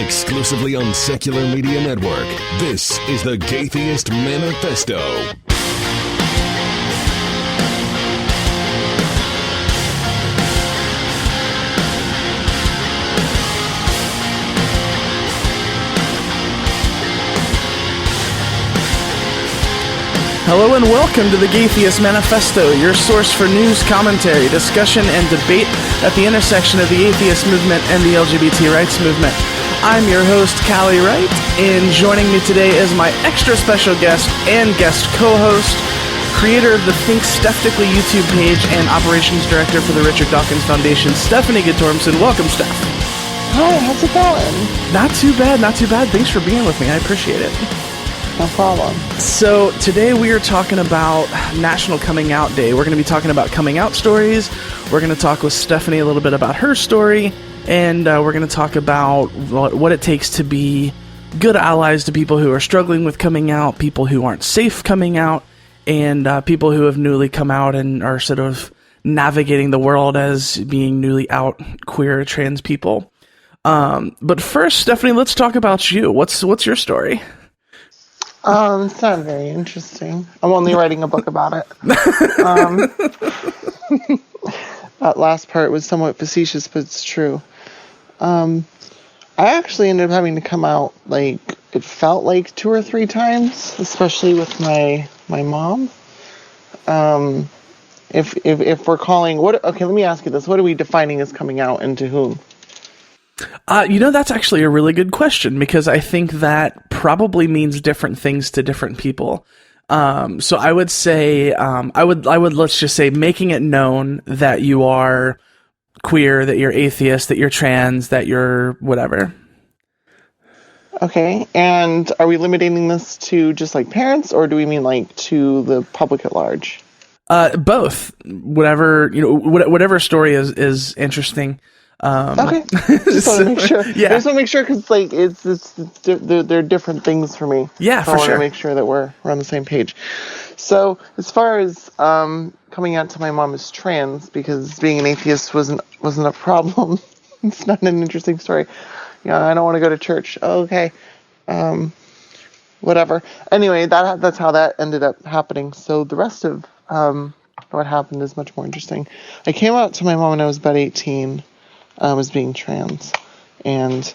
Exclusively on Secular Media Network, this is the Gaytheist Manifesto. Hello and welcome to the Gaytheist Manifesto, your source for news, commentary, discussion, and debate at the intersection of the atheist movement and the LGBT rights movement. I'm your host, Callie Wright, and joining me today is my extra special guest and guest co-host, creator of the Think Stephtically YouTube page and operations director for the Richard Dawkins Foundation, Stephanie Guttormson. Welcome, Steph. Hi, how's it going? Not too bad, not too bad. Thanks for being with me. I appreciate it. No problem. So today we are talking about National Coming Out Day. We're going to be talking about coming out stories. We're going to talk with Stephanie a little bit about her story, and we're going to talk about what it takes to be good allies to people who are struggling with coming out, people who aren't safe coming out, and people who have newly come out and are sort of navigating the world as being newly out queer trans people. But first, Stephanie, let's talk about you. What's your story? It's not very interesting. I'm only writing a book about it. That last part was somewhat facetious, but it's true. I actually ended up having to come out, it felt like 2 or 3 times, especially with my mom. If we're calling, okay, let me ask you this. What are we defining as coming out, and to whom? That's actually a really good question, because I think that probably means different things to different people. So I would say, I would let's just say making it known that you are queer, that you're atheist, that you're trans, that you're whatever. Okay, and are we limiting this to just parents, or do we mean to the public at large? Both. Whatever story is interesting. Okay, just want to make sure. Yeah, I just want to make sure, because they're different things for me. Yeah, so for sure. I want to make sure that we're on the same page. So as far as coming out to my mom as trans, because being an atheist wasn't a problem. It's not an interesting story. I don't want to go to church. Oh, okay, whatever. Anyway, that's how that ended up happening. So the rest of what happened is much more interesting. I came out to my mom when I was about 18. Was being trans, and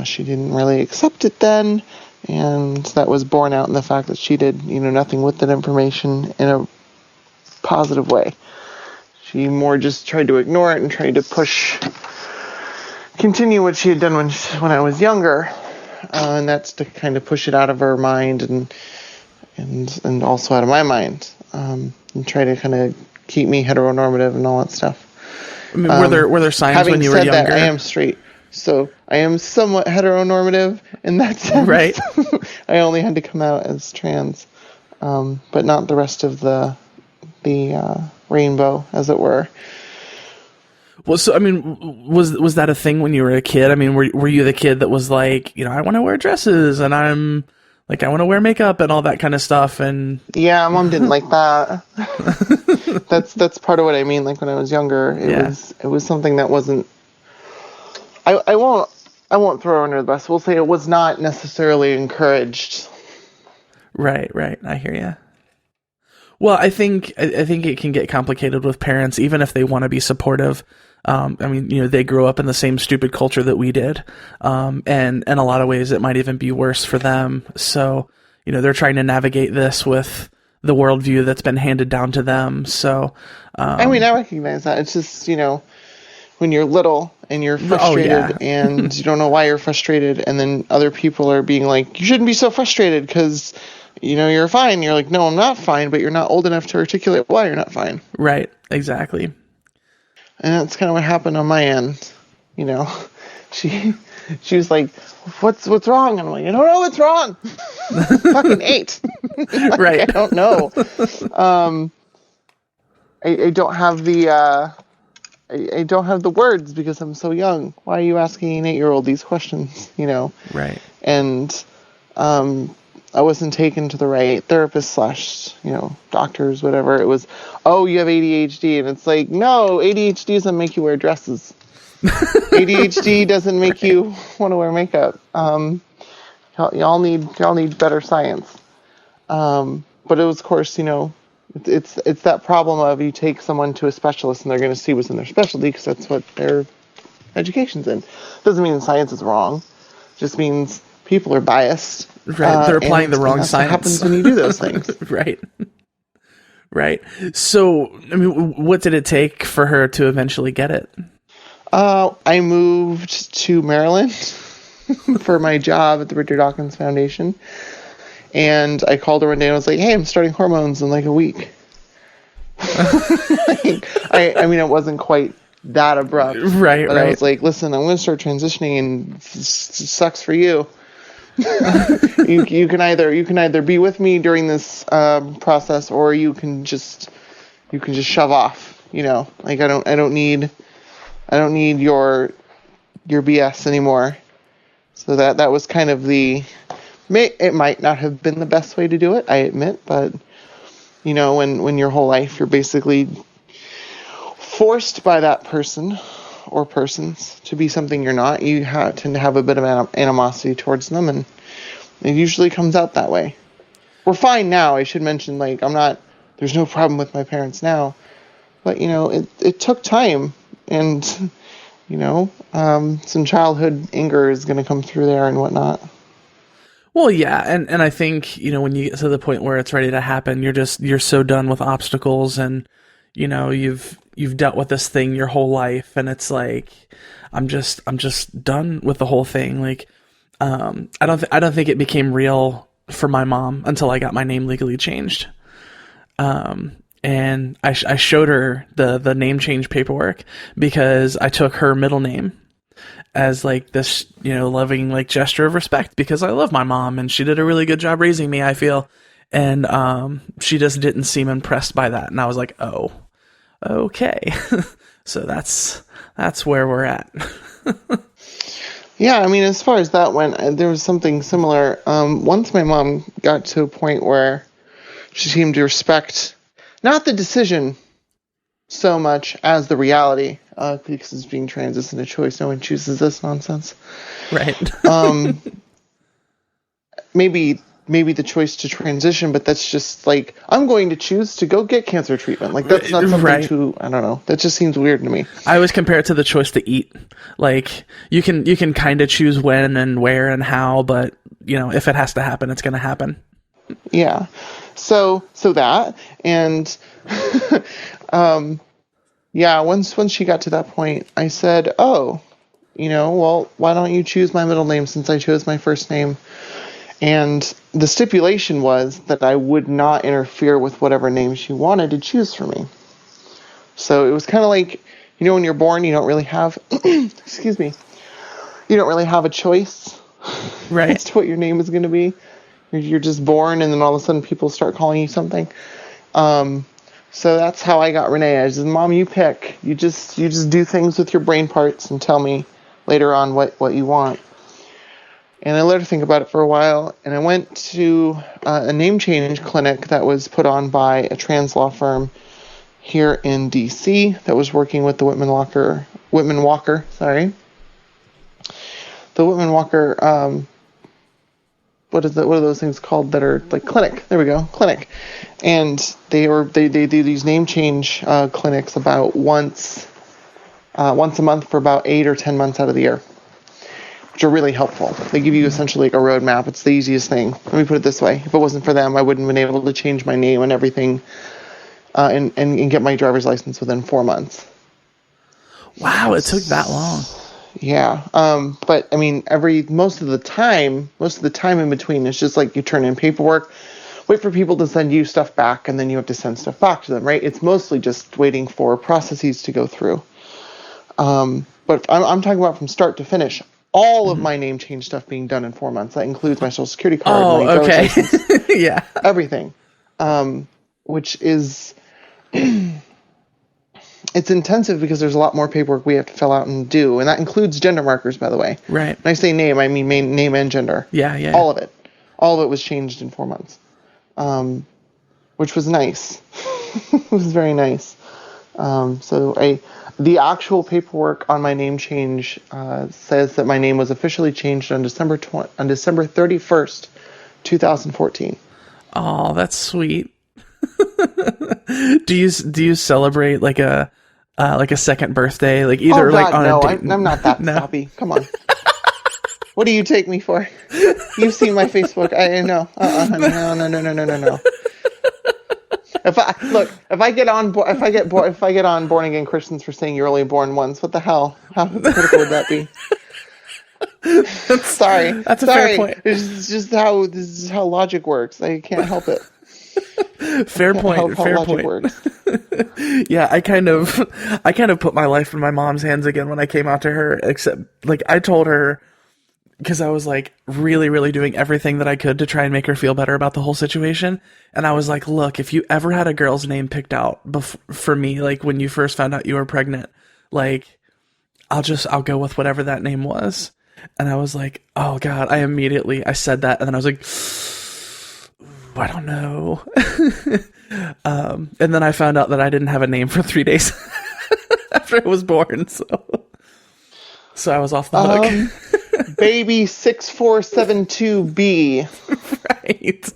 she didn't really accept it then, and that was borne out in the fact that she did nothing with that information in a positive way. She more just tried to ignore it and tried to continue what she had done when I was younger, and that's to kind of push it out of her mind and also out of my mind, and try to kind of keep me heteronormative and all that stuff. I mean, were there signs when you were younger? Having said that, I am straight, so I am somewhat heteronormative in that sense. Right. I only had to come out as trans, but not the rest of the rainbow, as it were. Well, so I mean, was that a thing when you were a kid? I mean, were you the kid that was I want to wear dresses and I want to wear makeup and all that kind of stuff? And yeah, Mom didn't like that. That's part of what I mean. When I was younger, it was something that wasn't. I won't throw her under the bus. We'll say it was not necessarily encouraged. Right. I hear you. Well, I think it can get complicated with parents, even if they want to be supportive. They grew up in the same stupid culture that we did. And in a lot of ways, it might even be worse for them. So, they're trying to navigate this with the worldview that's been handed down to them. So, I recognize that. It's just, when you're little and you're frustrated and you don't know why you're frustrated, and then other people are being like, you shouldn't be so frustrated because, you're fine. You're like, no, I'm not fine, but you're not old enough to articulate why you're not fine. Right. Exactly. And that's kind of what happened on my end. She was like, what's wrong? And I'm like, I don't know what's wrong. Fucking 8. Right. I don't know. I don't have the I don't have the words because I'm so young. Why are you asking an 8-year-old these questions? Right. And I wasn't taken to the right therapist / doctors, whatever. It was, oh, you have ADHD. And it's like, no, ADHD doesn't make you wear dresses. ADHD doesn't make you want to wear makeup. Y'all need better science. But it was, of course, it's that problem of you take someone to a specialist and they're going to see what's in their specialty because that's what their education's in. Doesn't mean science is wrong. Just means people are biased. Right, they're applying the wrong that's science. What happens when you do those things. Right. So, I mean, what did it take for her to eventually get it? I moved to Maryland for my job at the Richard Dawkins Foundation. And I called her one day and I was like, hey, I'm starting hormones in like a week. I mean, it wasn't quite that abrupt. Right. I was like, listen, I'm going to start transitioning and it sucks for you. you can either be with me during this process or you can just shove off, like I don't need your BS anymore. So that was kind of it might not have been the best way to do it, I admit, but when your whole life you're basically forced by that person or persons to be something you're not, you tend to have a bit of animosity towards them, and it usually comes out that way. We're fine now. I should mention, there's no problem with my parents now, but it took time, and some childhood anger is going to come through there and whatnot. Well, yeah, and I think, when you get to the point where it's ready to happen, you're so done with obstacles, and you've dealt with this thing your whole life, and it's like I'm just done with the whole thing. Like I don't think it became real for my mom until I got my name legally changed. And I showed her the name change paperwork because I took her middle name as like this, loving like gesture of respect because I love my mom and she did a really good job raising me, I feel. And she just didn't seem impressed by that. And I was like, oh, okay. So that's where we're at. Yeah, I mean, as far as that went, there was something similar. Once my mom got to a point where she seemed to respect not the decision so much as the reality, because it's being trans isn't a choice. No one chooses this nonsense. Right. Maybe the choice to transition, but that's just like, I'm going to choose to go get cancer treatment. Like, that's not something right. I don't know. That just seems weird to me. I always compare it to the choice to eat. Like, you can kind of choose when and where and how, but, if it has to happen, it's going to happen. Yeah. So that, and, yeah, once she got to that point, I said, oh, well, why don't you choose my middle name since I chose my first name? And the stipulation was that I would not interfere with whatever name she wanted to choose for me. So it was kind of like, when you're born, you don't really have, excuse me, you don't really have a choice right. as to what your name is going to be. You're just born, and then all of a sudden people start calling you something. So that's how I got Renee. I said, Mom, you pick. You just do things with your brain parts and tell me later on what you want. And I let her think about it for a while, and I went to a name change clinic that was put on by a trans law firm here in D.C. that was working with the Whitman Walker. The Whitman Walker. What are those things called that are like clinic? There we go, clinic. And they do these name change clinics about once a month for about 8 or 10 months out of the year, which are really helpful. They give you essentially like a roadmap. It's the easiest thing. Let me put it this way. If it wasn't for them, I wouldn't have been able to change my name and everything and get my driver's license within 4 months. Wow, it took that long. Yeah. But I mean, most of the time in between is just like you turn in paperwork, wait for people to send you stuff back, and then you have to send stuff back to them, right? It's mostly just waiting for processes to go through. But I'm talking about from start to finish. All of my name change stuff being done in 4 months. That includes my social security card. Oh, okay. Yeah. Everything. Which is, it's intensive because there's a lot more paperwork we have to fill out and do. And that includes gender markers, by the way. Right. When I say name, I mean name and gender. Yeah. All of it. All of it was changed in 4 months. Which was nice. It was very nice. The actual paperwork on my name change says that my name was officially changed on December 31st, 2014. Oh, that's sweet. Do you celebrate like a second birthday, like either like on no, a date? I'm not that sloppy. Come on. What do you take me for? You've seen my Facebook. I know. No. If I get on Born Again Christians for saying you're only born once, what the hell? How critical would that be? Sorry. That's a fair point. This is how logic works. I can't help it. Fair point. Yeah, I kind of put my life in my mom's hands again when I came out to her, except like I told her, because I was like really, really doing everything that I could to try and make her feel better about the whole situation. And I was like, look, if you ever had a girl's name picked out for me, like when you first found out you were pregnant, like I'll go with whatever that name was. And I was like, oh God, I said that. And then I was like, I don't know. And then I found out that I didn't have a name for 3 days after I was born. So I was off the hook. Baby 6472B. Right.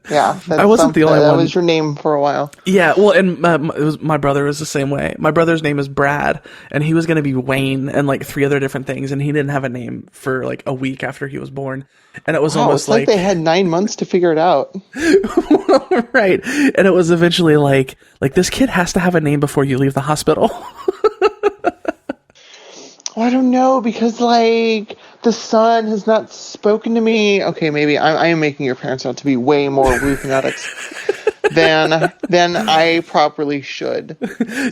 Yeah. I wasn't the only one. That was your name for a while. Yeah. Well, and my brother was the same way. My brother's name is Brad, and he was going to be Wayne and like 3 other different things, and he didn't have a name for like a week after he was born. And it was almost it's like they had 9 months to figure it out. Right. And it was eventually like this kid has to have a name before you leave the hospital. Well, I don't know, because like the son has not spoken to me. Okay, maybe I am making your parents out to be way more Wii fanatics than I properly should.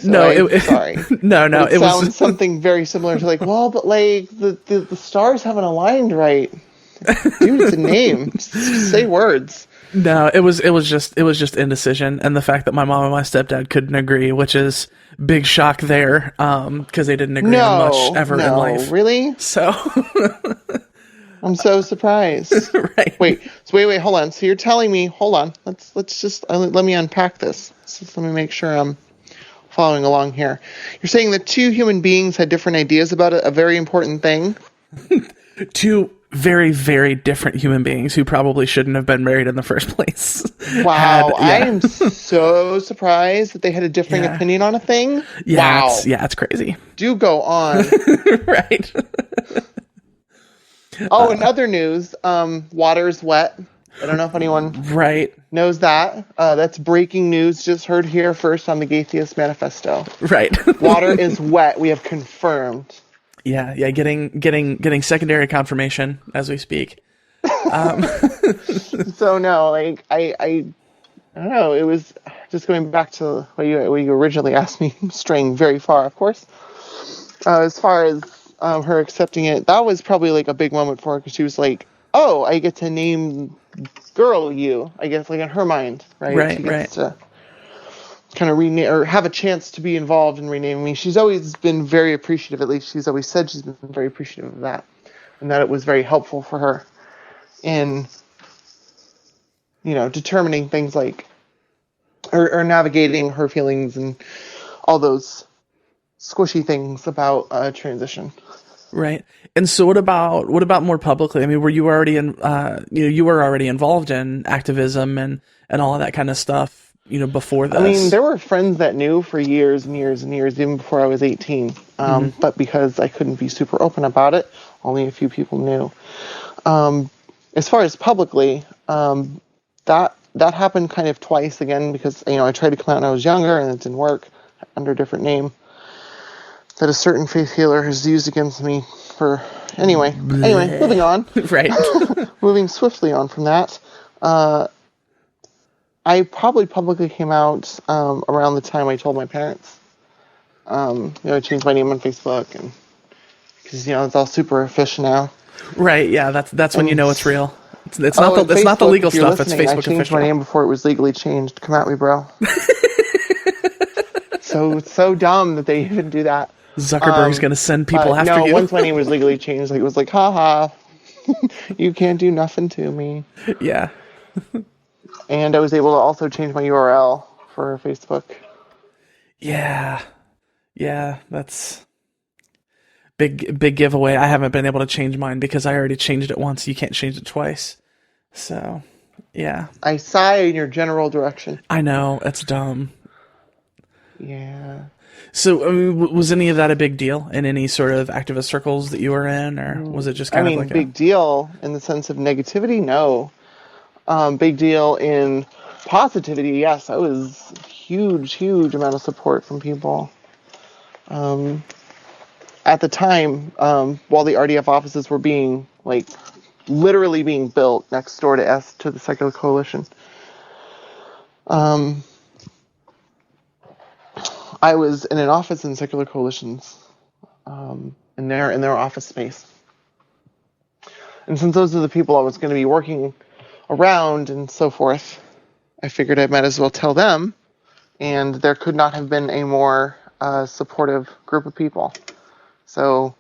So sorry. No, it sounds something very similar to like, well, but like the stars haven't aligned right. Dude, it's a name. Just say words. No, it was just indecision, and the fact that my mom and my stepdad couldn't agree, which is big shock there, because they didn't agree on much ever in life. Really? So I'm so surprised. Right. Wait, hold on. So you're telling me, hold on. Let's just let me unpack this. Let me make sure I'm following along here. You're saying that 2 human beings had different ideas about a very important thing? 2 very, very different human beings who probably shouldn't have been married in the first place. Wow, I am so surprised that they had a differing opinion on a thing. Yeah, wow. It's crazy. Do go on. Right. Oh, in other news, water's wet. I don't know if anyone knows that. That's breaking news. Just heard here first on the Gaytheist Manifesto. Right. Water is wet. We have confirmed. Yeah, getting secondary confirmation as we speak. So no, like I don't know. It was just going back to what you originally asked me, straying very far, of course. As far as her accepting it, that was probably like a big moment for her, because she was like, "Oh, I get to name girl you." I guess like in her mind, right? Right, she gets to kind of rename or have a chance to be involved in renaming me. She's always been very appreciative. At least she's always said she's been very appreciative of that, and that it was very helpful for her in, determining things like or navigating her feelings and all those squishy things about transition. Right. And so what about more publicly? I mean, were you already you were already involved in activism and all of that kind of stuff, before this? I mean, there were friends that knew for years and years and years, even before I was 18. But because I couldn't be super open about it, only a few people knew. As far as publicly, that happened kind of twice again, because, I tried to come out when I was younger and it didn't work, under a different name that a certain faith healer has used against me for... Anyway, moving on. Right. Moving swiftly on from that. I probably publicly came out around the time I told my parents. I changed my name on Facebook, and because it's all super official now. Right. Yeah. That's when you know it's real. It's not the legal stuff. It's Facebook official. I changed my name before it was legally changed. Come at me, bro. So dumb that they even do that. Zuckerberg's going to send people after you. No, once my name was legally changed, it was like, haha, you can't do nothing to me. Yeah. And I was able to also change my URL for Facebook. Yeah. Yeah, that's big giveaway. I haven't been able to change mine because I already changed it once. You can't change it twice. So, yeah. I sigh in your general direction. I know, it's dumb. Yeah. So, I mean, was any of that a big deal in any sort of activist circles that you were in, or was it just kind of like big deal in the sense of negativity? No. Big deal in positivity, yes. I was huge amount of support from people. At the time, while the RDF offices were being, literally being built next door to the Secular Coalition, I was in an office in Secular Coalitions, in their office space. And since those are the people I was going to be working around and so forth, I figured I might as well tell them, and there could not have been a more supportive group of people. So,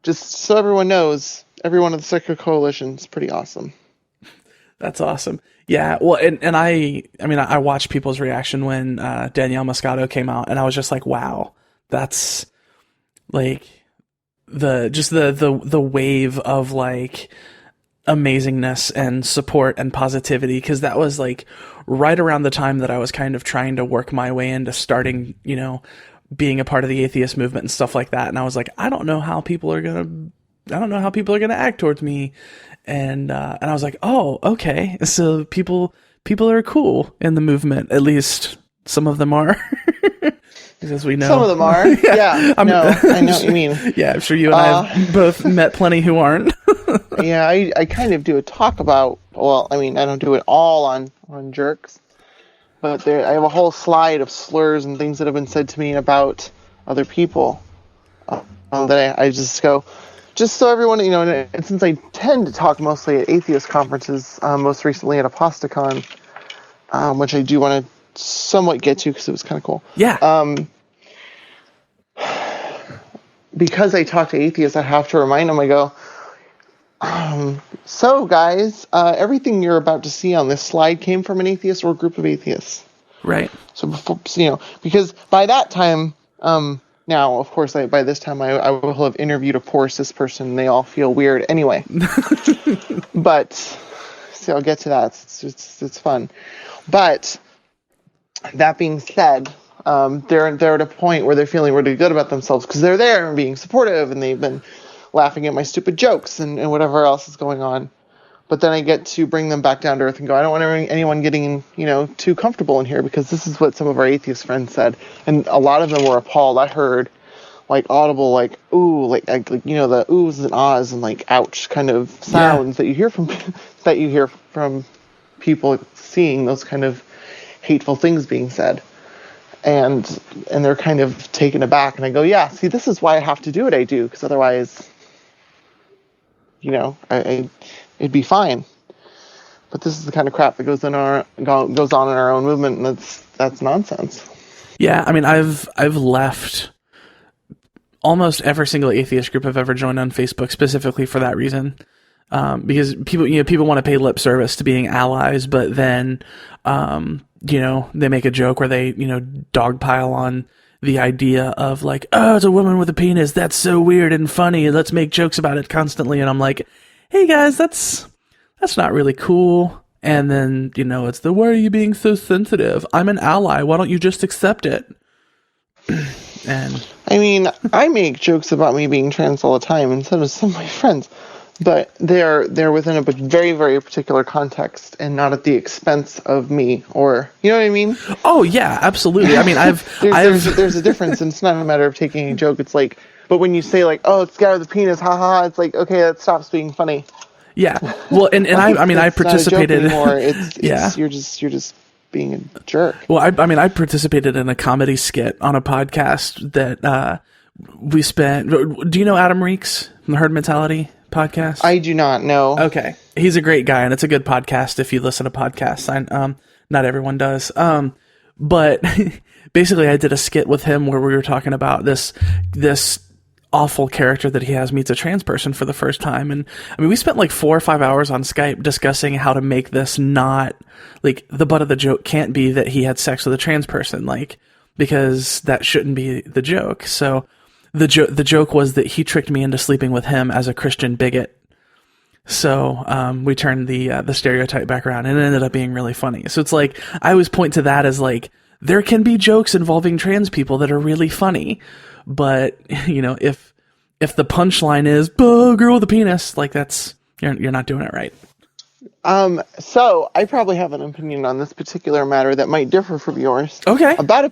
just so everyone knows, everyone of the Secular Coalition is pretty awesome. That's awesome. Yeah, well, and I watched people's reaction when Danielle Moscato came out, and I was just like, wow, that's like the wave of like amazingness and support and positivity, because that was like right around the time that I was kind of trying to work my way into starting, being a part of the atheist movement and stuff like that. And I was like, I don't know how people are gonna act towards me. And I was like, oh, okay. So people are cool in the movement. At least some of them are. As we know. Some of them are. Yeah. I know what you mean. Yeah, I'm sure you and I have both met plenty who aren't. Yeah, I kind of do a talk about, I don't do it all on jerks. But I have a whole slide of slurs and things that have been said to me about other people that I just go, just so everyone, and since I tend to talk mostly at atheist conferences, most recently at Apostacon, which I do want to somewhat get to because it was kind of cool. Yeah. Because I talk to atheists, I have to remind them, I go, so guys, everything you're about to see on this slide came from an atheist or a group of atheists. Right. So before, because by that time, now of course, by this time I will have interviewed a poor cis person, and they all feel weird anyway. But see, I'll get to that. It's fun. But that being said, they're at a point where they're feeling really good about themselves because they're there and being supportive, and they've been laughing at my stupid jokes and whatever else is going on. But then I get to bring them back down to earth and go, I don't want anyone getting, too comfortable in here, because this is what some of our atheist friends said. And a lot of them were appalled. I heard audible, ooh, the oohs and ahs and ouch kind of sounds that you hear from people seeing those kind of hateful things being said. And they're kind of taken aback, and I go, yeah, see, this is why I have to do what I do, because otherwise, it'd be fine. But this is the kind of crap that goes on in our own movement, and that's nonsense. Yeah, I've left almost every single atheist group I've ever joined on Facebook specifically for that reason. Because people want to pay lip service to being allies, but then they make a joke where they dogpile on the idea of oh, it's a woman with a penis, that's so weird and funny, let's make jokes about it constantly. And I'm like, hey guys, that's not really cool. And then it's why are you being so sensitive? I'm an ally, why don't you just accept it? And I make jokes about me being trans all the time, and so do some of my friends. But they're within a very, very particular context, and not at the expense of me, or you know what I mean? Oh yeah, absolutely. There's a difference, and it's not a matter of taking a joke. It's but when you say oh, it's the guy with the penis, haha, it's okay, that stops being funny. Yeah. Well, and I participated. Not a joke anymore. It's you're just being a jerk. Well, I participated in a comedy skit on a podcast that we spent. Do you know Adam Reeks from the Herd Mentality podcast? I do not know. Okay, he's a great guy, and it's a good podcast if you listen to podcasts. Not everyone does. But basically, I did a skit with him where we were talking about this awful character that he has meets a trans person for the first time, and we spent 4 or 5 hours on Skype discussing how to make this not the butt of the joke can't be that he had sex with a trans person. because that shouldn't be the joke. So the joke was that he tricked me into sleeping with him as a Christian bigot. So we turned the stereotype back around, and it ended up being really funny. So it's like, I always point to that as like, there can be jokes involving trans people that are really funny, but if the punchline is girl with a penis, like, that's you're not doing it right. So I probably have an opinion on this particular matter that might differ from yours. Okay. About a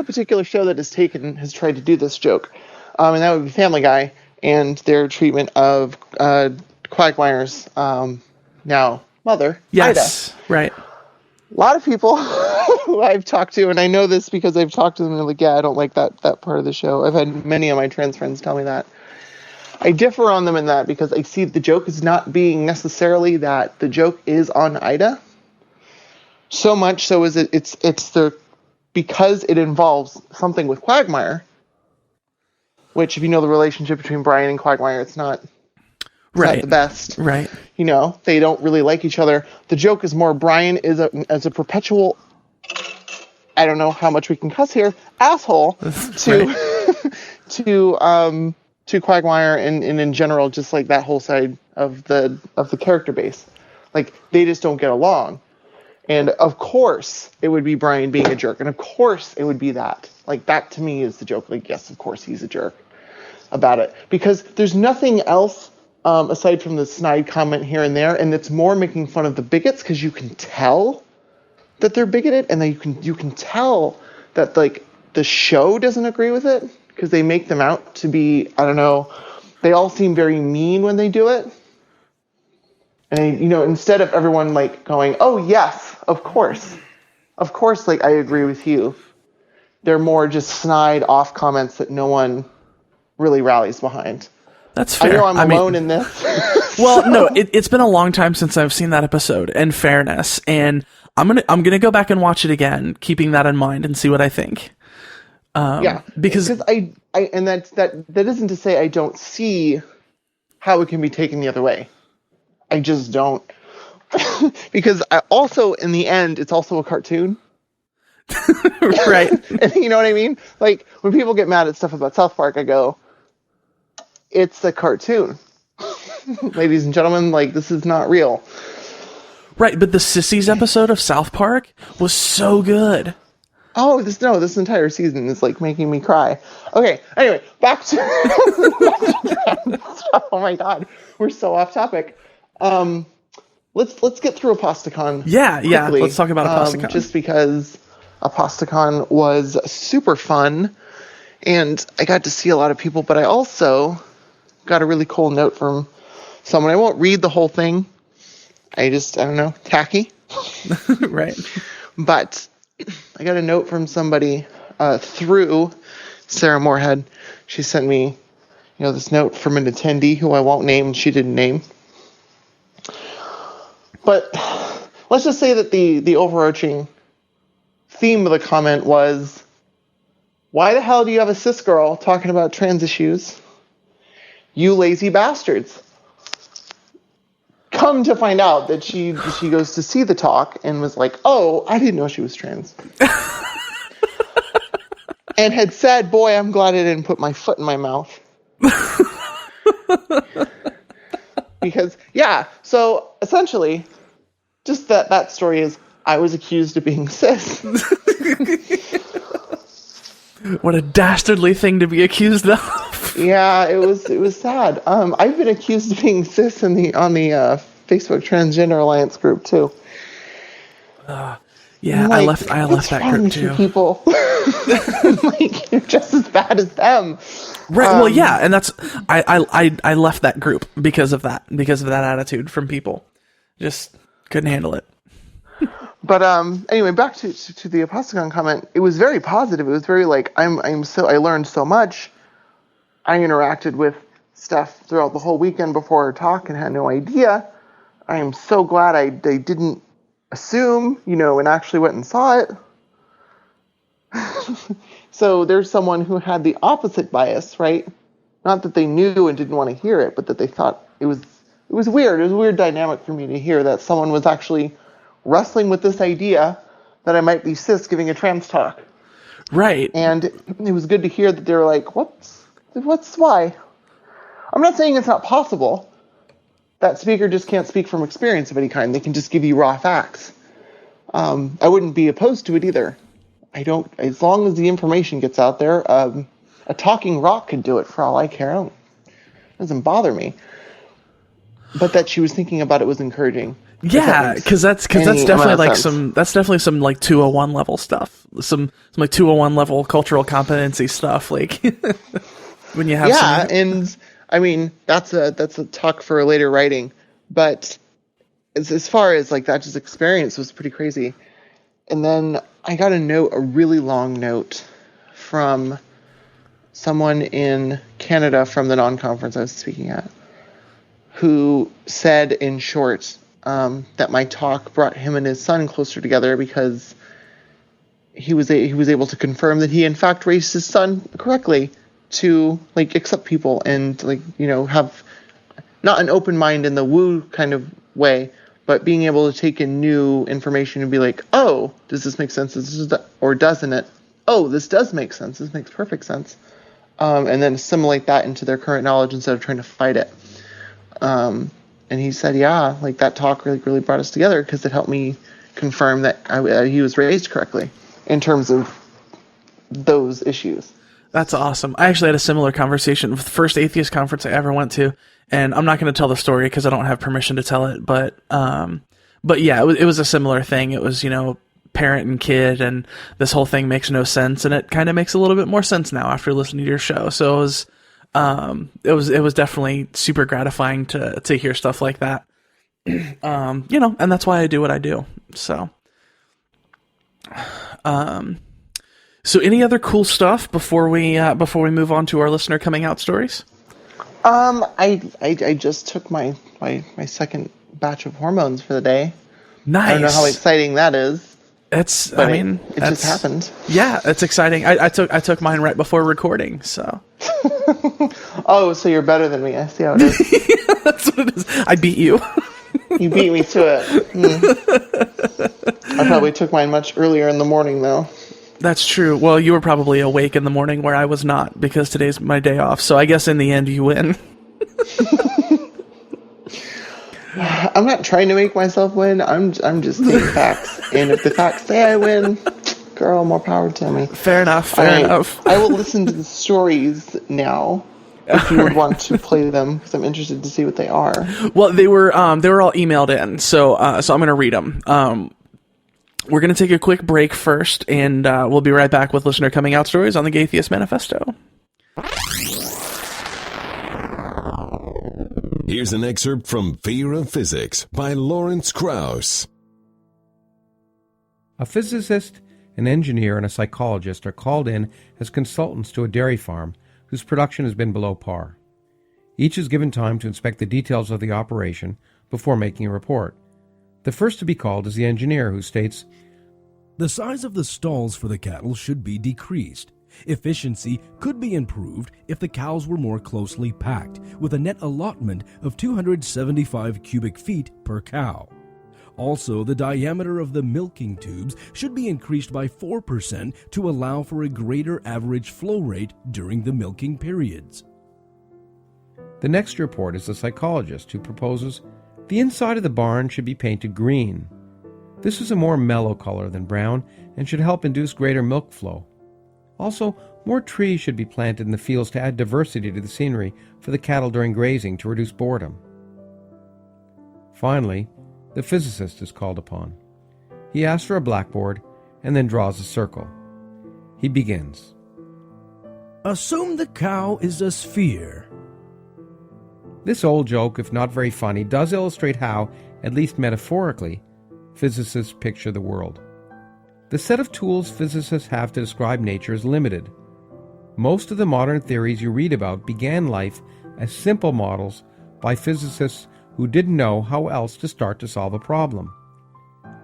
particular show that has tried to do this joke, and that would be Family Guy and their treatment of Quagmire's now mother, Yes. Ida. Right. A lot of people who I've talked to, and I know this because I've talked to them, and they're like, yeah, I don't like that part of the show. I've had many of my trans friends tell me that. I differ on them in that because I see the joke as not being necessarily that the joke is on Ida. So much so is it's because it involves something with Quagmire, which, if you know the relationship between Brian and Quagmire, it's not the best. Right. They don't really like each other. The joke is more Brian is as a perpetual, I don't know how much we can cuss here, asshole to Quagmire and in general, just like that whole side of the character base. Like, they just don't get along. And of course it would be Brian being a jerk, and of course it would be that. Like, that to me is the joke. Like, yes, of course he's a jerk about it. Because there's nothing else aside from the snide comment here and there, and it's more making fun of the bigots, because you can tell that they're bigoted, and then you can tell that, like, the show doesn't agree with it, because they make them out to be, I don't know, they all seem very mean when they do it. And, instead of everyone, like, going, oh, yes, of course, like, I agree with you, they're more just snide off comments that no one really rallies behind. That's fair. I know I'm alone in this. Well, no, it's been a long time since I've seen that episode, in fairness, and I'm gonna go back and watch it again, keeping that in mind, and see what I think. Because I and that isn't to say I don't see how it can be taken the other way. I just don't. Because also, in the end, it's also a cartoon. Right. And you know what I mean? Like, when people get mad at stuff about South Park, I go, it's a cartoon. Ladies and gentlemen, like, this is not real. Right, but the Sissies episode of South Park was so good. Oh, this entire season is, like, making me cry. Okay, anyway, back to oh my god, we're so off topic. Let's get through Apostacon. Yeah, quickly, let's talk about Apostacon. Just because Apostacon was super fun, and I got to see a lot of people, but I also got a really cool note from someone. I won't read the whole thing. I don't know, tacky. Right. But I got a note from somebody through Sarah Moorhead. She sent me, this note from an attendee who I won't name, and she didn't name. But let's just say that the overarching theme of the comment was, why the hell do you have a cis girl talking about trans issues? You lazy bastards. Come to find out that she goes to see the talk and was like, oh, I didn't know she was trans. And had said, boy, I'm glad I didn't put my foot in my mouth. Because, so essentially, just that story is, I was accused of being cis. What a dastardly thing to be accused of. Yeah, it was sad. I've been accused of being cis on the Facebook Transgender Alliance group too. Yeah, like, I left that group too. People, like, you're just as bad as them. Right. Well, yeah, and that's I left that group because of that attitude from people. Just couldn't handle it. But anyway, back to the Apostacon comment. It was very positive. It was very like, I learned so much. I interacted with Steph throughout the whole weekend before her talk and had no idea. I am so glad I didn't assume, and actually went and saw it. So there's someone who had the opposite bias, right? Not that they knew and didn't want to hear it, but that they thought it was weird. It was a weird dynamic for me to hear that someone was actually wrestling with this idea that I might be cis giving a trans talk. Right. And it was good to hear that they were like, what's why? I'm not saying it's not possible. That speaker just can't speak from experience of any kind. They can just give you raw facts. I wouldn't be opposed to it either. As long as the information gets out there, a talking rock could do it for all I care. It doesn't bother me. But that she was thinking about it was encouraging. Yeah, because that's definitely like some like 201 level stuff. Some like 201 level cultural competency stuff. Like when you have and I mean that's a talk for a later writing. But as far as like that just experience was pretty crazy. And then I got a really long note from someone in Canada from the non-conference I was speaking at, who said in short that my talk brought him and his son closer together because he was able to confirm that he in fact raised his son correctly to like accept people and like, you know, have not an open mind in the woo kind of way, but being able to take in new information and be like, oh, does this make sense? Or doesn't it? Oh, this does make sense. This makes perfect sense. And then assimilate that into their current knowledge instead of trying to fight it. And he said, yeah, like that talk really brought us together because it helped me confirm that he was raised correctly in terms of those issues. That's awesome. I actually had a similar conversation with the first atheist conference I ever went to, and I'm not going to tell the story because I don't have permission to tell it. But yeah, it was a similar thing. It was, you know, parent and kid, and this whole thing makes no sense, and it kind of makes a little bit more sense now after listening to your show. So it was definitely super gratifying to hear stuff like that. You know, and that's why I do what I do. So, so any other cool stuff before we move on to our listener coming out stories? I just took my second batch of hormones for the day. Nice. I don't know how exciting that is. It just happened. Yeah, it's exciting. I took mine right before recording, so. Oh, so you're better than me. I see how it is. That's what it is. I beat you. You beat me to it. I probably took mine much earlier in the morning, though. That's true. Well, you were probably awake in the morning where I was not, because today's my day off. So I guess in the end you win. I'm not trying to make myself win. I'm just stating facts. And if the facts say I win, girl, more power to me. Fair enough. Enough. I will listen to the stories now. If you would want to play them, because I'm interested to see what they are. Well, they were all emailed in, so I'm going to read them. We're going to take a quick break first, and we'll be right back with listener coming out stories on the Gaytheist Manifesto. Here's an excerpt from Fear of Physics by Lawrence Krauss. A physicist, an engineer, and a psychologist are called in as consultants to a dairy farm whose production has been below par. Each is given time to inspect the details of the operation before making a report. The first to be called is the engineer, who states, "The size of the stalls for the cattle should be decreased. Efficiency could be improved if the cows were more closely packed, with a net allotment of 275 cubic feet per cow. Also, the diameter of the milking tubes should be increased by 4% to allow for a greater average flow rate during the milking periods." The next report is the psychologist, who proposes the inside of the barn should be painted green. This is a more mellow color than brown and should help induce greater milk flow. Also, more trees should be planted in the fields to add diversity to the scenery for the cattle during grazing to reduce boredom. Finally, the physicist is called upon. He asks for a blackboard and then draws a circle. He begins. "Assume the cow is a sphere." This old joke, if not very funny, does illustrate how, at least metaphorically, physicists picture the world. The set of tools physicists have to describe nature is limited. Most of the modern theories you read about began life as simple models by physicists who didn't know how else to start to solve a problem.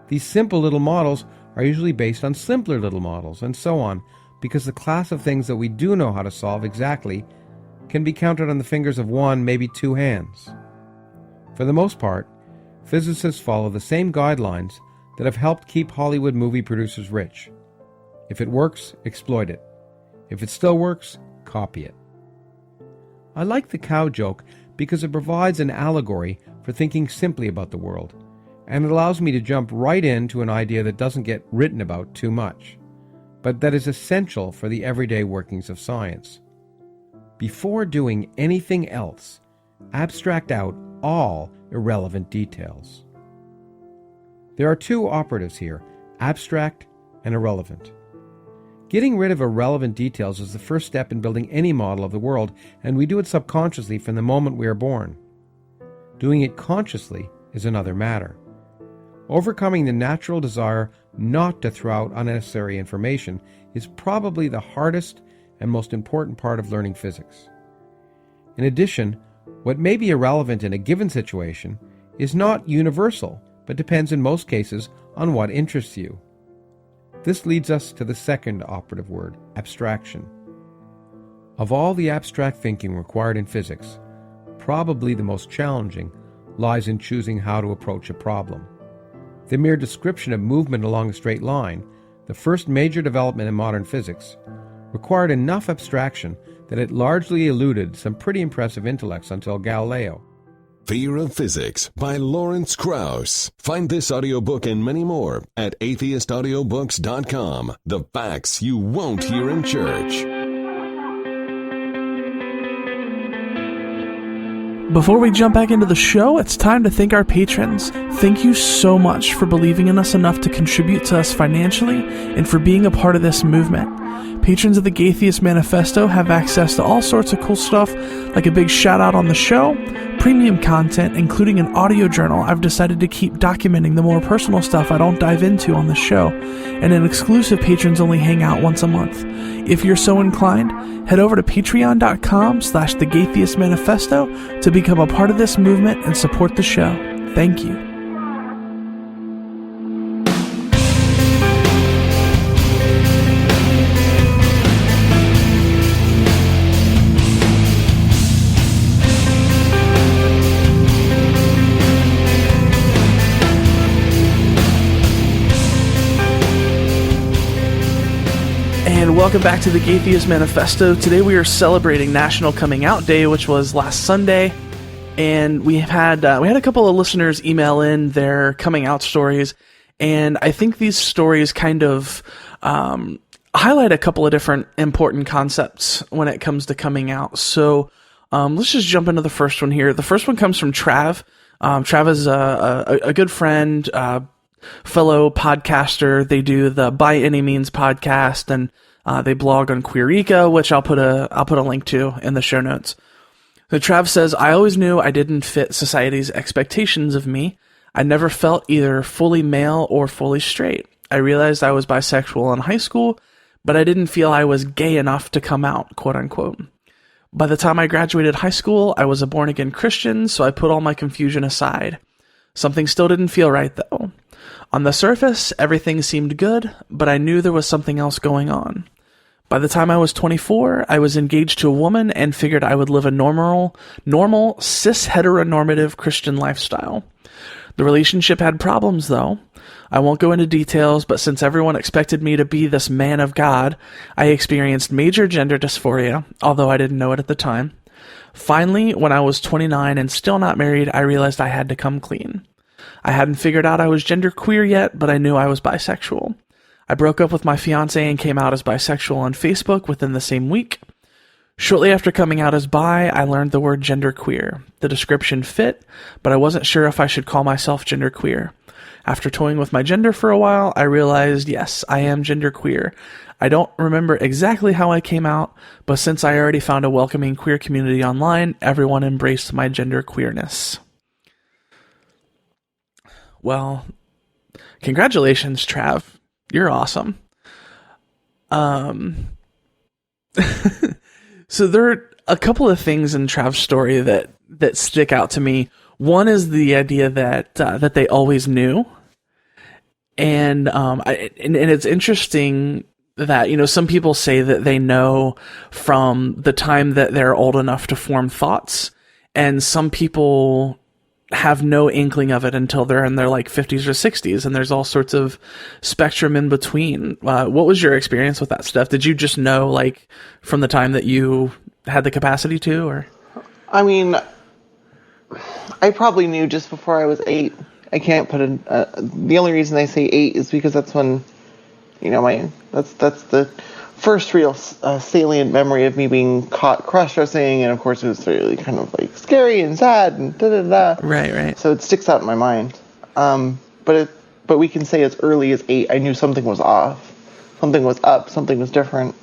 These simple little models are usually based on simpler little models, and so on, because the class of things that we do know how to solve exactly can be counted on the fingers of one, maybe two hands. For the most part, physicists follow the same guidelines that have helped keep Hollywood movie producers rich. If it works, exploit it. If it still works, copy it. I like the cow joke because it provides an allegory for thinking simply about the world, and it allows me to jump right into an idea that doesn't get written about too much, but that is essential for the everyday workings of science. Before doing anything else, abstract out all irrelevant details. There are two operatives here, abstract and irrelevant. Getting rid of irrelevant details is the first step in building any model of the world, and we do it subconsciously from the moment we are born. Doing it consciously is another matter. Overcoming the natural desire not to throw out unnecessary information is probably the hardest and most important part of learning physics. In addition, what may be irrelevant in a given situation is not universal, but depends in most cases on what interests you. This leads us to the second operative word, abstraction. Of all the abstract thinking required in physics, probably the most challenging lies in choosing how to approach a problem. The mere description of movement along a straight line, the first major development in modern physics, required enough abstraction that it largely eluded some pretty impressive intellects until Galileo. Fear of Physics by Lawrence Krauss. Find this audiobook and many more at atheistaudiobooks.com. The facts you won't hear in church. Before we jump back into the show, it's time to thank our patrons. Thank you so much for believing in us enough to contribute to us financially and for being a part of this movement. Patrons of the Gaytheist Manifesto have access to all sorts of cool stuff, like a big shout out on the show, premium content, including an audio journal I've decided to keep documenting the more personal stuff I don't dive into on the show, and an exclusive patrons-only hangout once a month. If you're so inclined, head over to patreon.com/The Gaytheist Manifesto to become a part of this movement and support the show. Thank you. Welcome back to the Gaytheist Manifesto. Today we are celebrating National Coming Out Day, which was last Sunday, and we had a couple of listeners email in their coming out stories, and I think these stories kind of highlight a couple of different important concepts when it comes to coming out. So let's just jump into the first one here. The first one comes from Trav. Trav is a good friend, fellow podcaster. They do the By Any Means podcast, and they blog on Queereka, which I'll put a link to in the show notes. So Trav says, I always knew I didn't fit society's expectations of me. I never felt either fully male or fully straight. I realized I was bisexual in high school, but I didn't feel I was gay enough to come out, quote unquote. By the time I graduated high school, I was a born-again Christian, so I put all my confusion aside. Something still didn't feel right, though. On the surface, everything seemed good, but I knew there was something else going on. By the time I was 24, I was engaged to a woman and figured I would live a normal, cis-heteronormative Christian lifestyle. The relationship had problems, though. I won't go into details, but since everyone expected me to be this man of God, I experienced major gender dysphoria, although I didn't know it at the time. Finally, when I was 29 and still not married, I realized I had to come clean. I hadn't figured out I was genderqueer yet, but I knew I was bisexual. I broke up with my fiancé and came out as bisexual on Facebook within the same week. Shortly after coming out as bi, I learned the word genderqueer. The description fit, but I wasn't sure if I should call myself genderqueer. After toying with my gender for a while, I realized, yes, I am genderqueer. I don't remember exactly how I came out, but since I already found a welcoming queer community online, everyone embraced my genderqueerness. Well, congratulations, Trav. You're awesome. So there are a couple of things in Trav's story that stick out to me. One is the idea that they always knew, and it's interesting that, you know, some people say that they know from the time that they're old enough to form thoughts, and some people have no inkling of it until they're in their like 50s or 60s, and there's all sorts of spectrum in between. What was your experience with that stuff? Did you just know like from the time that you had the capacity to, or? I mean, I probably knew just before I was 8. I can't put in. The only reason I say 8 is because that's when, that's the first real salient memory of me being caught cross-dressing, and of course it was really kind of like scary and sad and da-da-da. Right. So it sticks out in my mind. But we can say as early as 8, I knew something was off, something was up, something was different.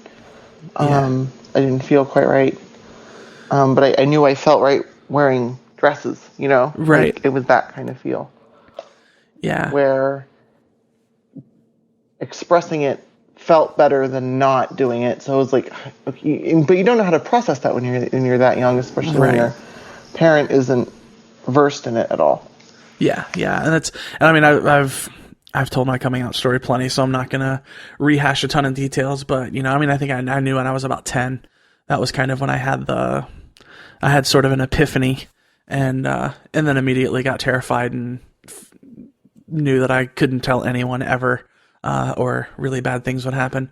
I didn't feel quite right. But I knew I felt right wearing dresses, Right. Like it was that kind of feel. Yeah. Where expressing it felt better than not doing it. So it was like, but you don't know how to process that when you're that young, especially when your parent isn't versed in it at all. Yeah. And I mean, I've told my coming out story plenty, so I'm not gonna rehash a ton of details. But I think I knew when I was about 10. That was kind of when I had sort of an epiphany, and then immediately got terrified and knew that I couldn't tell anyone ever, or really bad things would happen.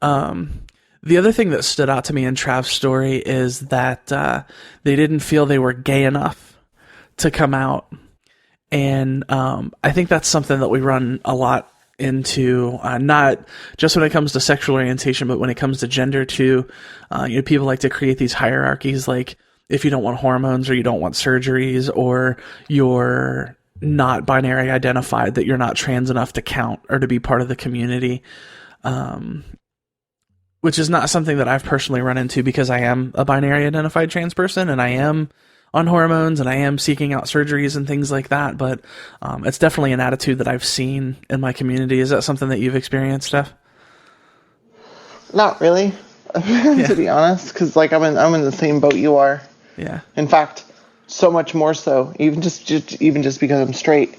The other thing that stood out to me in Trav's story is that they didn't feel they were gay enough to come out. And I think that's something that we run a lot into, not just when it comes to sexual orientation, but when it comes to gender too. People like to create these hierarchies, like if you don't want hormones or you don't want surgeries or you're not binary identified, that you're not trans enough to count or to be part of the community, which is not something that I've personally run into because I am a binary identified trans person and I am on hormones and I am seeking out surgeries and things like that. But it's definitely an attitude that I've seen in my community. Is that something that you've experienced, Steph? Not really, to be honest, because like I'm in the same boat you are. Yeah. In fact, so much more so, even just because I'm straight.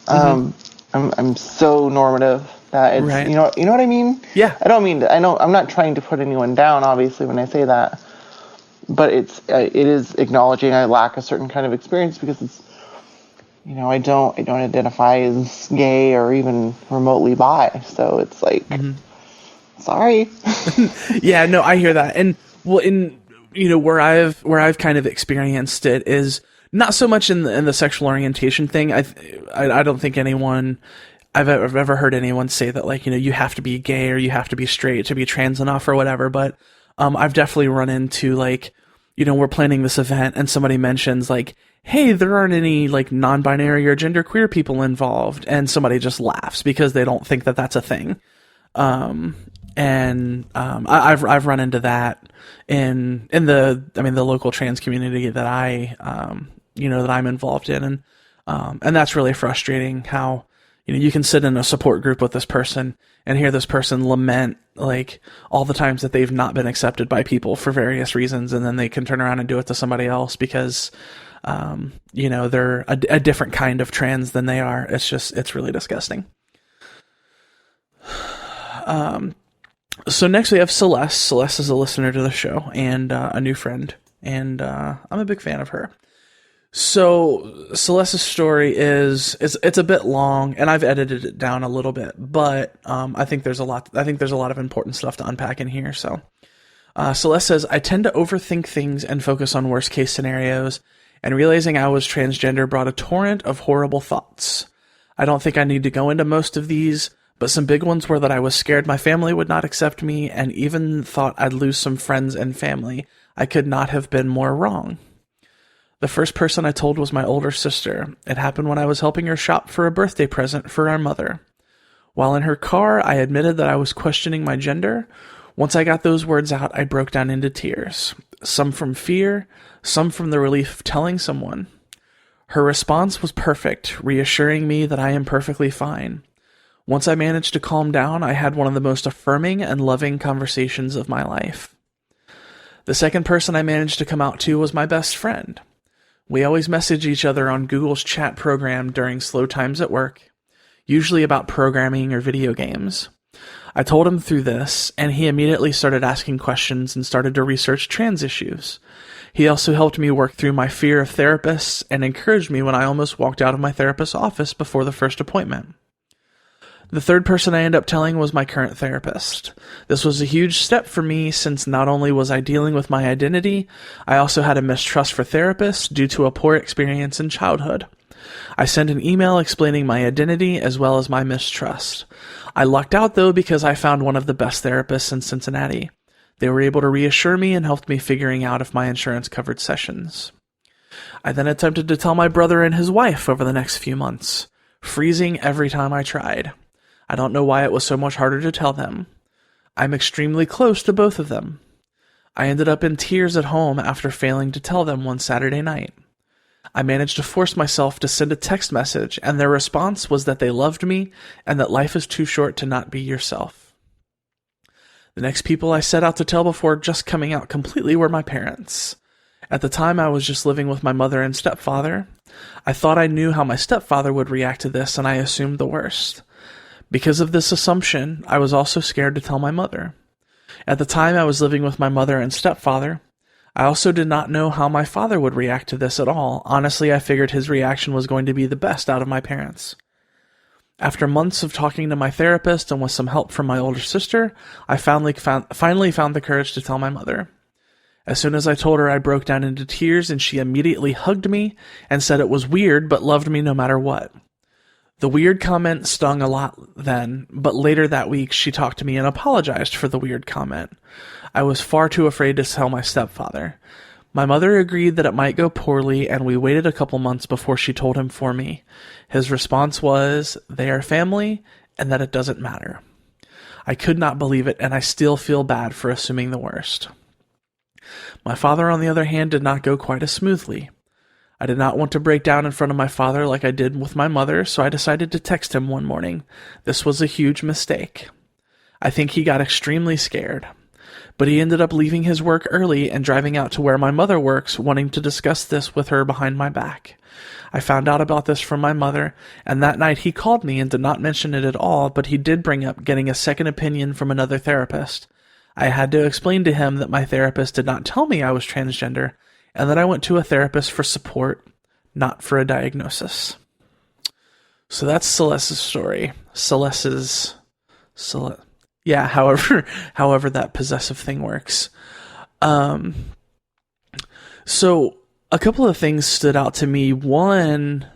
I'm so normative that it's, Right. you know what I mean? Yeah. I don't mean to, I'm not trying to put anyone down, obviously, when I say that, but it is acknowledging I lack a certain kind of experience because it's, I don't identify as gay or even remotely bi, so it's like, sorry. Yeah, no, I hear that. And well, where I've kind of experienced it is not so much in the sexual orientation thing. I don't think I've ever heard anyone say that, like, you have to be gay or you have to be straight to be trans enough or whatever. But I've definitely run into, like, we're planning this event and somebody mentions, like, hey, there aren't any, like, non-binary or genderqueer people involved, and somebody just laughs because they don't think that that's a thing. I've run into that in the local trans community that that I'm involved in, and that's really frustrating. How you can sit in a support group with this person and hear this person lament, like, all the times that they've not been accepted by people for various reasons, and then they can turn around and do it to somebody else because they're a different kind of trans than they are. It's really disgusting. So next we have Celeste. Celeste is a listener to the show and a new friend, and I'm a big fan of her. So Celeste's story it's a bit long, and I've edited it down a little bit, but I think there's a lot of important stuff to unpack in here. So Celeste says, I tend to overthink things and focus on worst case scenarios, and realizing I was transgender brought a torrent of horrible thoughts. I don't think I need to go into most of these, but some big ones were that I was scared my family would not accept me, and even thought I'd lose some friends and family. I could not have been more wrong. The first person I told was my older sister. It happened when I was helping her shop for a birthday present for our mother. While in her car, I admitted that I was questioning my gender. Once I got those words out, I broke down into tears. Some from fear, some from the relief of telling someone. Her response was perfect, reassuring me that I am perfectly fine. Once I managed to calm down, I had one of the most affirming and loving conversations of my life. The second person I managed to come out to was my best friend. We always message each other on Google's chat program during slow times at work, usually about programming or video games. I told him through this, and he immediately started asking questions and started to research trans issues. He also helped me work through my fear of therapists and encouraged me when I almost walked out of my therapist's office before the first appointment. The third person I ended up telling was my current therapist. This was a huge step for me since not only was I dealing with my identity, I also had a mistrust for therapists due to a poor experience in childhood. I sent an email explaining my identity as well as my mistrust. I lucked out though because I found one of the best therapists in Cincinnati. They were able to reassure me and helped me figuring out if my insurance covered sessions. I then attempted to tell my brother and his wife over the next few months, freezing every time I tried. I don't know why it was so much harder to tell them. I'm extremely close to both of them. I ended up in tears at home after failing to tell them one Saturday night. I managed to force myself to send a text message, and their response was that they loved me and that life is too short to not be yourself. The next people I set out to tell before just coming out completely were my parents. At the time, I was just living with my mother and stepfather. I thought I knew how my stepfather would react to this, and I assumed the worst. Because of this assumption, I was also scared to tell my mother. At the time, I was living with my mother and stepfather. I also did not know how my father would react to this at all. Honestly, I figured his reaction was going to be the best out of my parents. After months of talking to my therapist and with some help from my older sister, I finally found the courage to tell my mother. As soon as I told her, I broke down into tears and she immediately hugged me and said it was weird but loved me no matter what. The weird comment stung a lot then, but later that week she talked to me and apologized for the weird comment. I was far too afraid to tell my stepfather. My mother agreed that it might go poorly, and we waited a couple months before she told him for me. His response was, they are family, and that it doesn't matter. I could not believe it, and I still feel bad for assuming the worst. My father, on the other hand, did not go quite as smoothly. I did not want to break down in front of my father like I did with my mother, so I decided to text him one morning. This was a huge mistake. I think he got extremely scared. But he ended up leaving his work early and driving out to where my mother works, wanting to discuss this with her behind my back. I found out about this from my mother, and that night he called me and did not mention it at all, but he did bring up getting a second opinion from another therapist. I had to explain to him that my therapist did not tell me I was transgender, and that I went to a therapist for support, not for a diagnosis. So that's Celeste's story. Yeah, however that possessive thing works. So a couple of things stood out to me. One,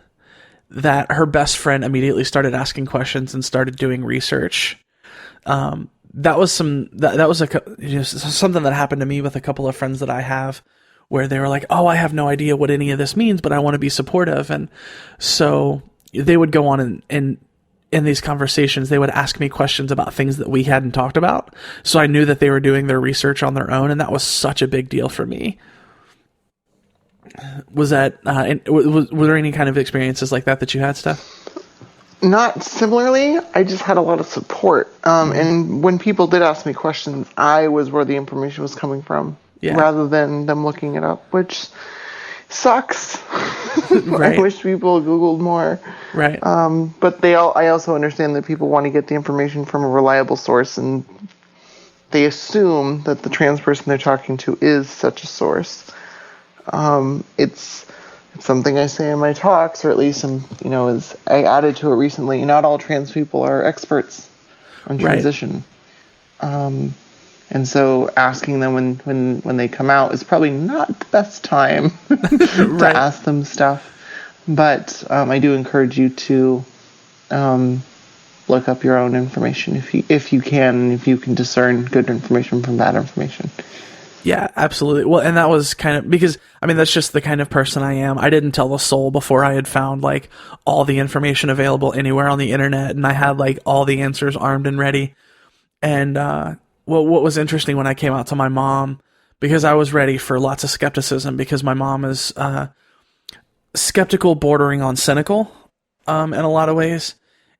that her best friend immediately started asking questions and started doing research. That was something that happened to me with a couple of friends that I have, where they were like, oh, I have no idea what any of this means, but I want to be supportive. And so they would go on and in these conversations, they would ask me questions about things that we hadn't talked about. So I knew that they were doing their research on their own, and that was such a big deal for me. Was that, were there any kind of experiences like that you had, Steph? Not similarly. I just had a lot of support. And when people did ask me questions, I was where the information was coming from, rather than them looking it up, which sucks. Right. I wish people Googled more. Right. But I also understand that people want to get the information from a reliable source, and they assume that the trans person they're talking to is such a source. It's something I say in my talks, or at least I added to it recently. Not all trans people are experts on transition. Right. And so asking them when they come out is probably not the best time to ask them stuff. But I do encourage you to look up your own information if you can discern good information from bad information. Yeah, absolutely. Well, and that was kind of because, that's just the kind of person I am. I didn't tell a soul before I had found all the information available anywhere on the internet, and I had all the answers armed and ready. And what was interesting when I came out to my mom, because I was ready for lots of skepticism, because my mom is skeptical bordering on cynical in a lot of ways.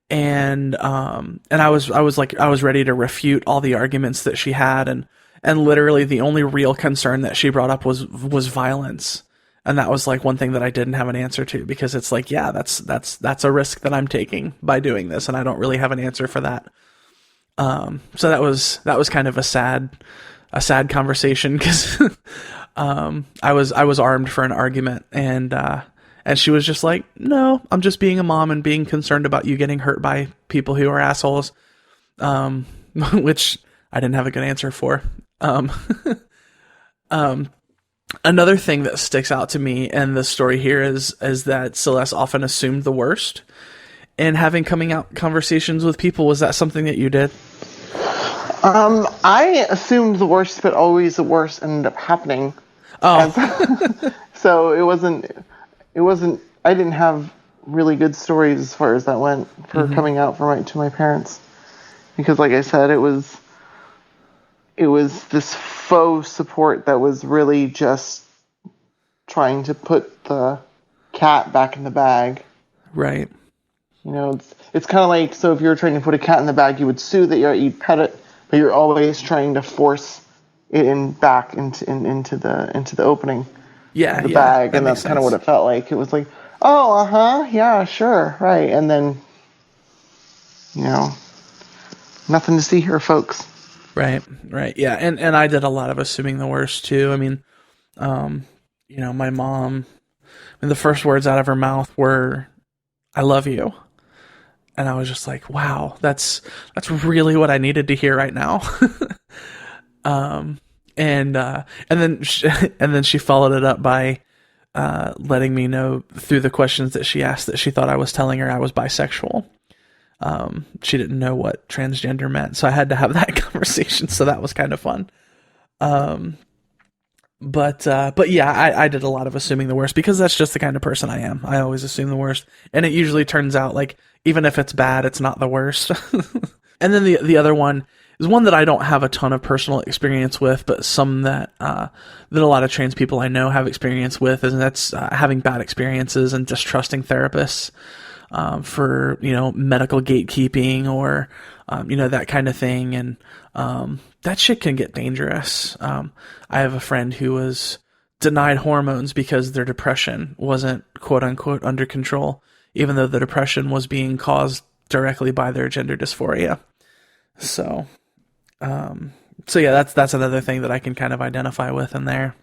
And I was ready to refute all the arguments that she had, and literally the only real concern that she brought up was violence. And that was one thing that I didn't have an answer to, because it's that's a risk that I'm taking by doing this, and I don't really have an answer for that. So that was kind of a sad conversation, because I was armed for an argument, and she was just like, no, I'm just being a mom and being concerned about you getting hurt by people who are assholes. Which I didn't have a good answer for. Another thing that sticks out to me in the story here is that Celeste often assumed the worst. And having coming out conversations with people, was that something that you did? I assumed the worst, but always the worst ended up happening. Oh. So it wasn't, I didn't have really good stories as far as that went for coming out to my parents. Because like I said, it was this faux support that was really just trying to put the cat back in the bag. Right. You know, it's kind of like, so if you're trying to put a cat in the bag, you would sue that you'd pet it, but you're always trying to force it back into the opening. Yeah, of the bag, and that's kind of what it felt like. It was like, oh, yeah, sure, right, and then, nothing to see here, folks. Right, yeah, and I did a lot of assuming the worst too. I mean, my mom, the first words out of her mouth were, "I love you." And I was just like, wow, that's really what I needed to hear right now. And then she followed it up by letting me know through the questions that she asked that she thought I was telling her I was bisexual. She didn't know what transgender meant, so I had to have that conversation. So that was kind of fun. But yeah, I did a lot of assuming the worst because that's just the kind of person I am. I always assume the worst, and it usually turns out like even if it's bad, it's not the worst. And then the other one is one that I don't have a ton of personal experience with, but some that a lot of trans people I know have experience with, and that's having bad experiences and distrusting therapists for medical gatekeeping or that kind of thing, and that shit can get dangerous. I have a friend who was denied hormones because their depression wasn't quote unquote under control, even though the depression was being caused directly by their gender dysphoria. So yeah, that's another thing that I can kind of identify with in there.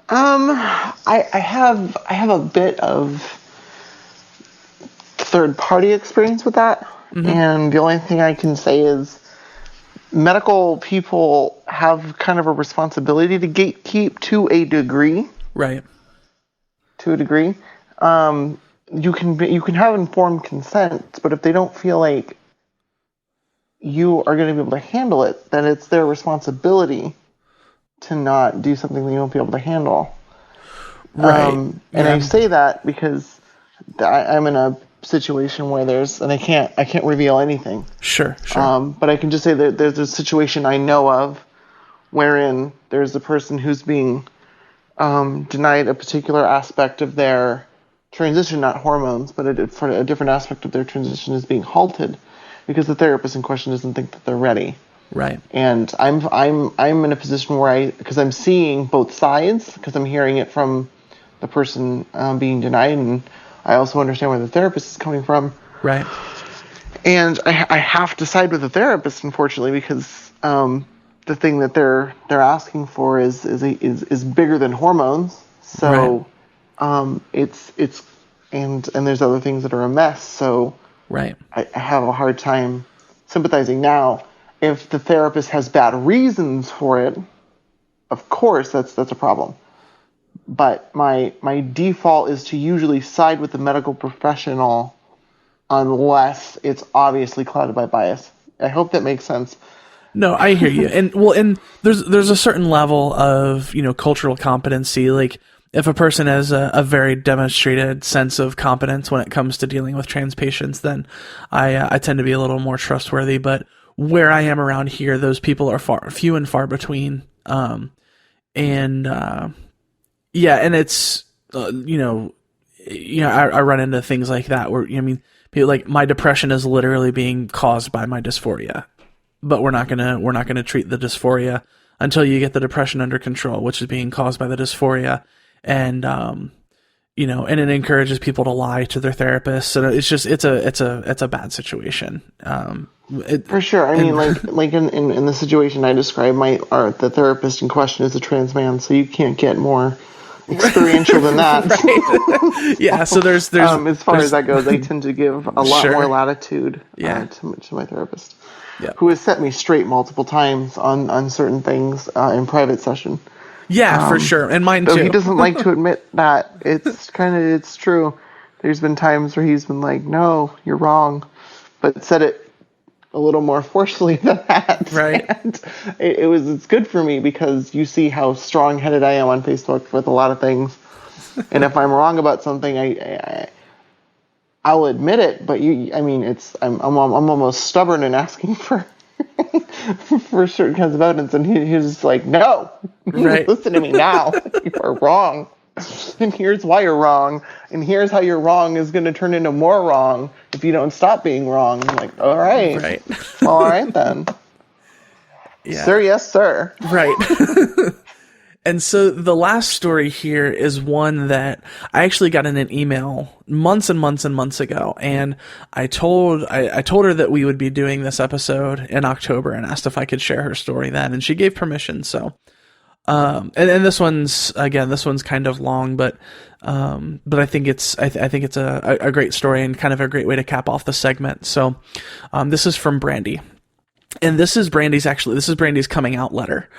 I have a bit of third party experience with that. Mm-hmm. And the only thing I can say is medical people have kind of a responsibility to gatekeep to a degree. Right. To a degree. You can have informed consent, but if they don't feel like you are going to be able to handle it, then it's their responsibility to not do something that you won't be able to handle. Right. And I say that because I'm in a situation where I can't reveal anything. Sure. But I can just say that there's a situation I know of wherein there's a person who's being denied a particular aspect of their transition, not hormones, but for a different aspect of their transition is being halted because the therapist in question doesn't think that they're ready. Right. And I'm in a position where because I'm seeing both sides, because I'm hearing it from the person being denied, and I also understand where the therapist is coming from. Right. And I have to side with the therapist, unfortunately, because the thing that they're asking for is bigger than hormones. So it's and there's other things that are a mess. So right. I have a hard time sympathizing now. If the therapist has bad reasons for it, of course that's a problem. But my default is to usually side with the medical professional unless it's obviously clouded by bias. I hope that makes sense. No, I hear you. And there's a certain level of, cultural competency. Like if a person has a very demonstrated sense of competence when it comes to dealing with trans patients, then I tend to be a little more trustworthy. But where I am around here, those people are few and far between. Yeah, and it's, I run into things like that where, people like my depression is literally being caused by my dysphoria, but we're not gonna treat the dysphoria until you get the depression under control, which is being caused by the dysphoria. And, and it encourages people to lie to their therapist. So it's just, it's a bad situation. For sure. I mean, like in the situation I described, the therapist in question is a trans man, so you can't get more experiential than that. Right. Yeah. So there's as far as that goes, I tend to give a lot more latitude to my therapist, who has set me straight multiple times on certain things in private session. Yeah, for sure. And mine too. He doesn't like to admit that. It's true. There's been times where he's been like, no, you're wrong, but said it a little more forcefully than that. Right. And it's good for me because you see how strong-headed I am on Facebook with a lot of things. And if I'm wrong about something, I'll admit it, but I'm almost stubborn in asking for for certain kinds of evidence, and he's just like, no, listen to me now. You are wrong, and here's why you're wrong, and here's how you're wrong is going to turn into more wrong if you don't stop being wrong. I'm like, all right. All right then. Yeah. Sir, yes, sir. Right. And so the last story here is one that I actually got in an email months and months and months ago. And I told her that we would be doing this episode in October and asked if I could share her story then. And she gave permission. So, and this one's kind of long, but I think it's a great story and kind of a great way to cap off the segment. So, this is from Brandy. And this is Brandy's coming out letter.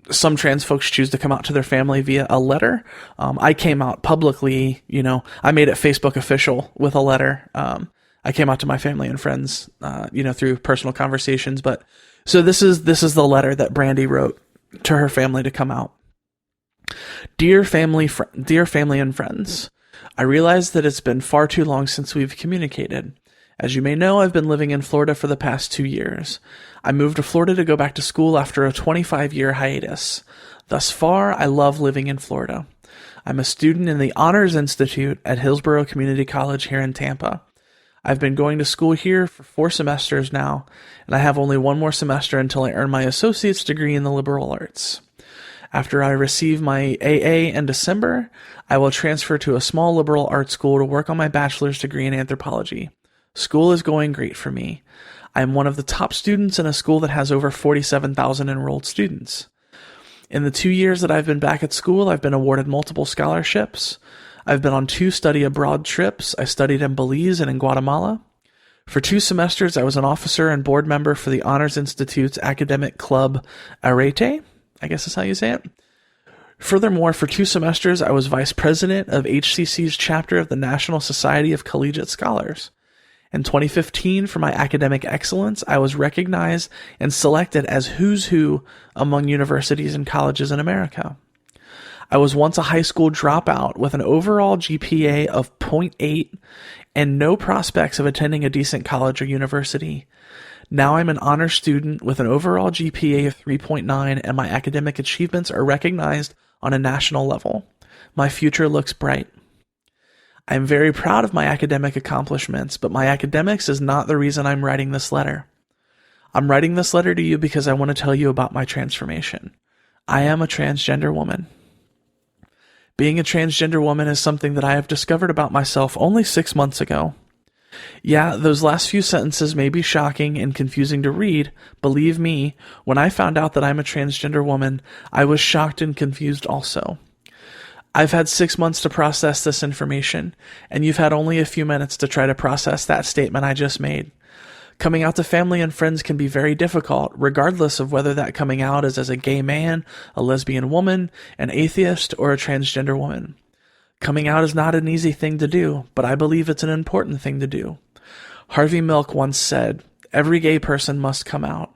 Some trans folks choose to come out to their family via a letter. I came out publicly, I made it Facebook official with a letter. I came out to my family and friends, through personal conversations. But so this is the letter that Brandy wrote to her family to come out. Dear family and friends, I realize that it's been far too long since we've communicated. As you may know, I've been living in Florida for the past 2 years. I moved to Florida to go back to school after a 25-year hiatus. Thus far, I love living in Florida. I'm a student in the Honors Institute at Hillsborough Community College here in Tampa. I've been going to school here for 4 semesters now, and I have only 1 more semester until I earn my associate's degree in the liberal arts. After I receive my AA in December, I will transfer to a small liberal arts school to work on my bachelor's degree in anthropology. School is going great for me. I am one of the top students in a school that has over 47,000 enrolled students. In the 2 years that I've been back at school, I've been awarded multiple scholarships. I've been on 2 study abroad trips. I studied in Belize and in Guatemala. For 2 semesters, I was an officer and board member for the Honors Institute's academic club Arete, I guess is how you say it. Furthermore, for 2 semesters, I was vice president of HCC's chapter of the National Society of Collegiate Scholars. In 2015, for my academic excellence, I was recognized and selected as who's who among universities and colleges in America. I was once a high school dropout with an overall GPA of 0.8 and no prospects of attending a decent college or university. Now I'm an honor student with an overall GPA of 3.9, and my academic achievements are recognized on a national level. My future looks bright. I am very proud of my academic accomplishments, but my academics is not the reason I'm writing this letter. I'm writing this letter to you because I want to tell you about my transformation. I am a transgender woman. Being a transgender woman is something that I have discovered about myself only 6 months ago. Yeah, those last few sentences may be shocking and confusing to read. Believe me, when I found out that I'm a transgender woman, I was shocked and confused also. I've had 6 months to process this information, and you've had only a few minutes to try to process that statement I just made. Coming out to family and friends can be very difficult, regardless of whether that coming out is as a gay man, a lesbian woman, an atheist, or a transgender woman. Coming out is not an easy thing to do, but I believe it's an important thing to do. Harvey Milk once said, "Every gay person must come out.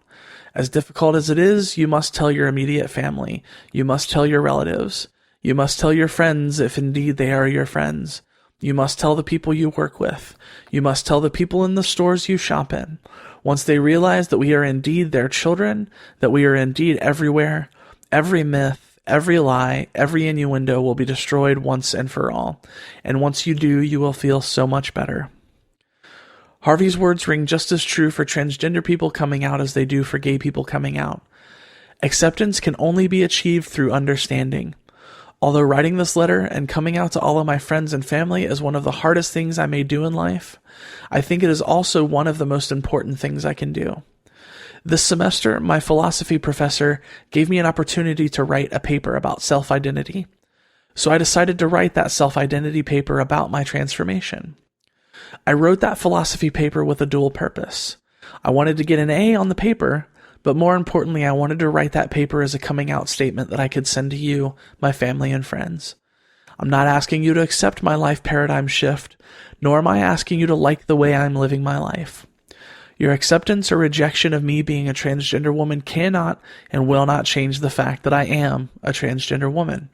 As difficult as it is, you must tell your immediate family. You must tell your relatives. You must tell your friends if indeed they are your friends. You must tell the people you work with. You must tell the people in the stores you shop in. Once they realize that we are indeed their children, that we are indeed everywhere, every myth, every lie, every innuendo will be destroyed once and for all. And once you do, you will feel so much better." Harvey's words ring just as true for transgender people coming out as they do for gay people coming out. Acceptance can only be achieved through understanding. Although writing this letter and coming out to all of my friends and family is one of the hardest things I may do in life, I think it is also one of the most important things I can do. This semester, my philosophy professor gave me an opportunity to write a paper about self-identity. So I decided to write that self-identity paper about my transformation. I wrote that philosophy paper with a dual purpose. I wanted to get an A on the paper, but more importantly, I wanted to write that paper as a coming out statement that I could send to you, my family and friends. I'm not asking you to accept my life paradigm shift, nor am I asking you to like the way I'm living my life. Your acceptance or rejection of me being a transgender woman cannot and will not change the fact that I am a transgender woman.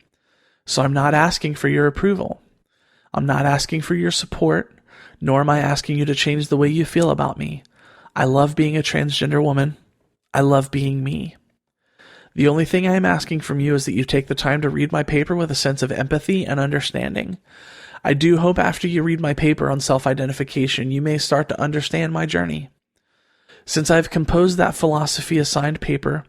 So I'm not asking for your approval. I'm not asking for your support, nor am I asking you to change the way you feel about me. I love being a transgender woman. I love being me. The only thing I am asking from you is that you take the time to read my paper with a sense of empathy and understanding. I do hope after you read my paper on self-identification, you may start to understand my journey. Since I've composed that philosophy-assigned paper,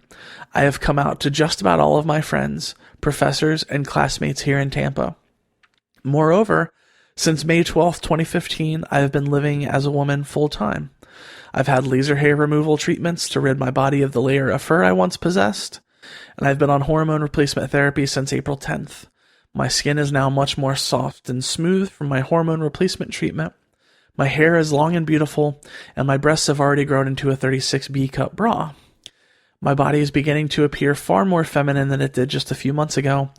I have come out to just about all of my friends, professors, and classmates here in Tampa. Moreover, since May 12, 2015, I have been living as a woman full-time. I've had laser hair removal treatments to rid my body of the layer of fur I once possessed, and I've been on hormone replacement therapy since April 10th. My skin is now much more soft and smooth from my hormone replacement treatment. My hair is long and beautiful, and my breasts have already grown into a 36B cup bra. My body is beginning to appear far more feminine than it did just a few months ago.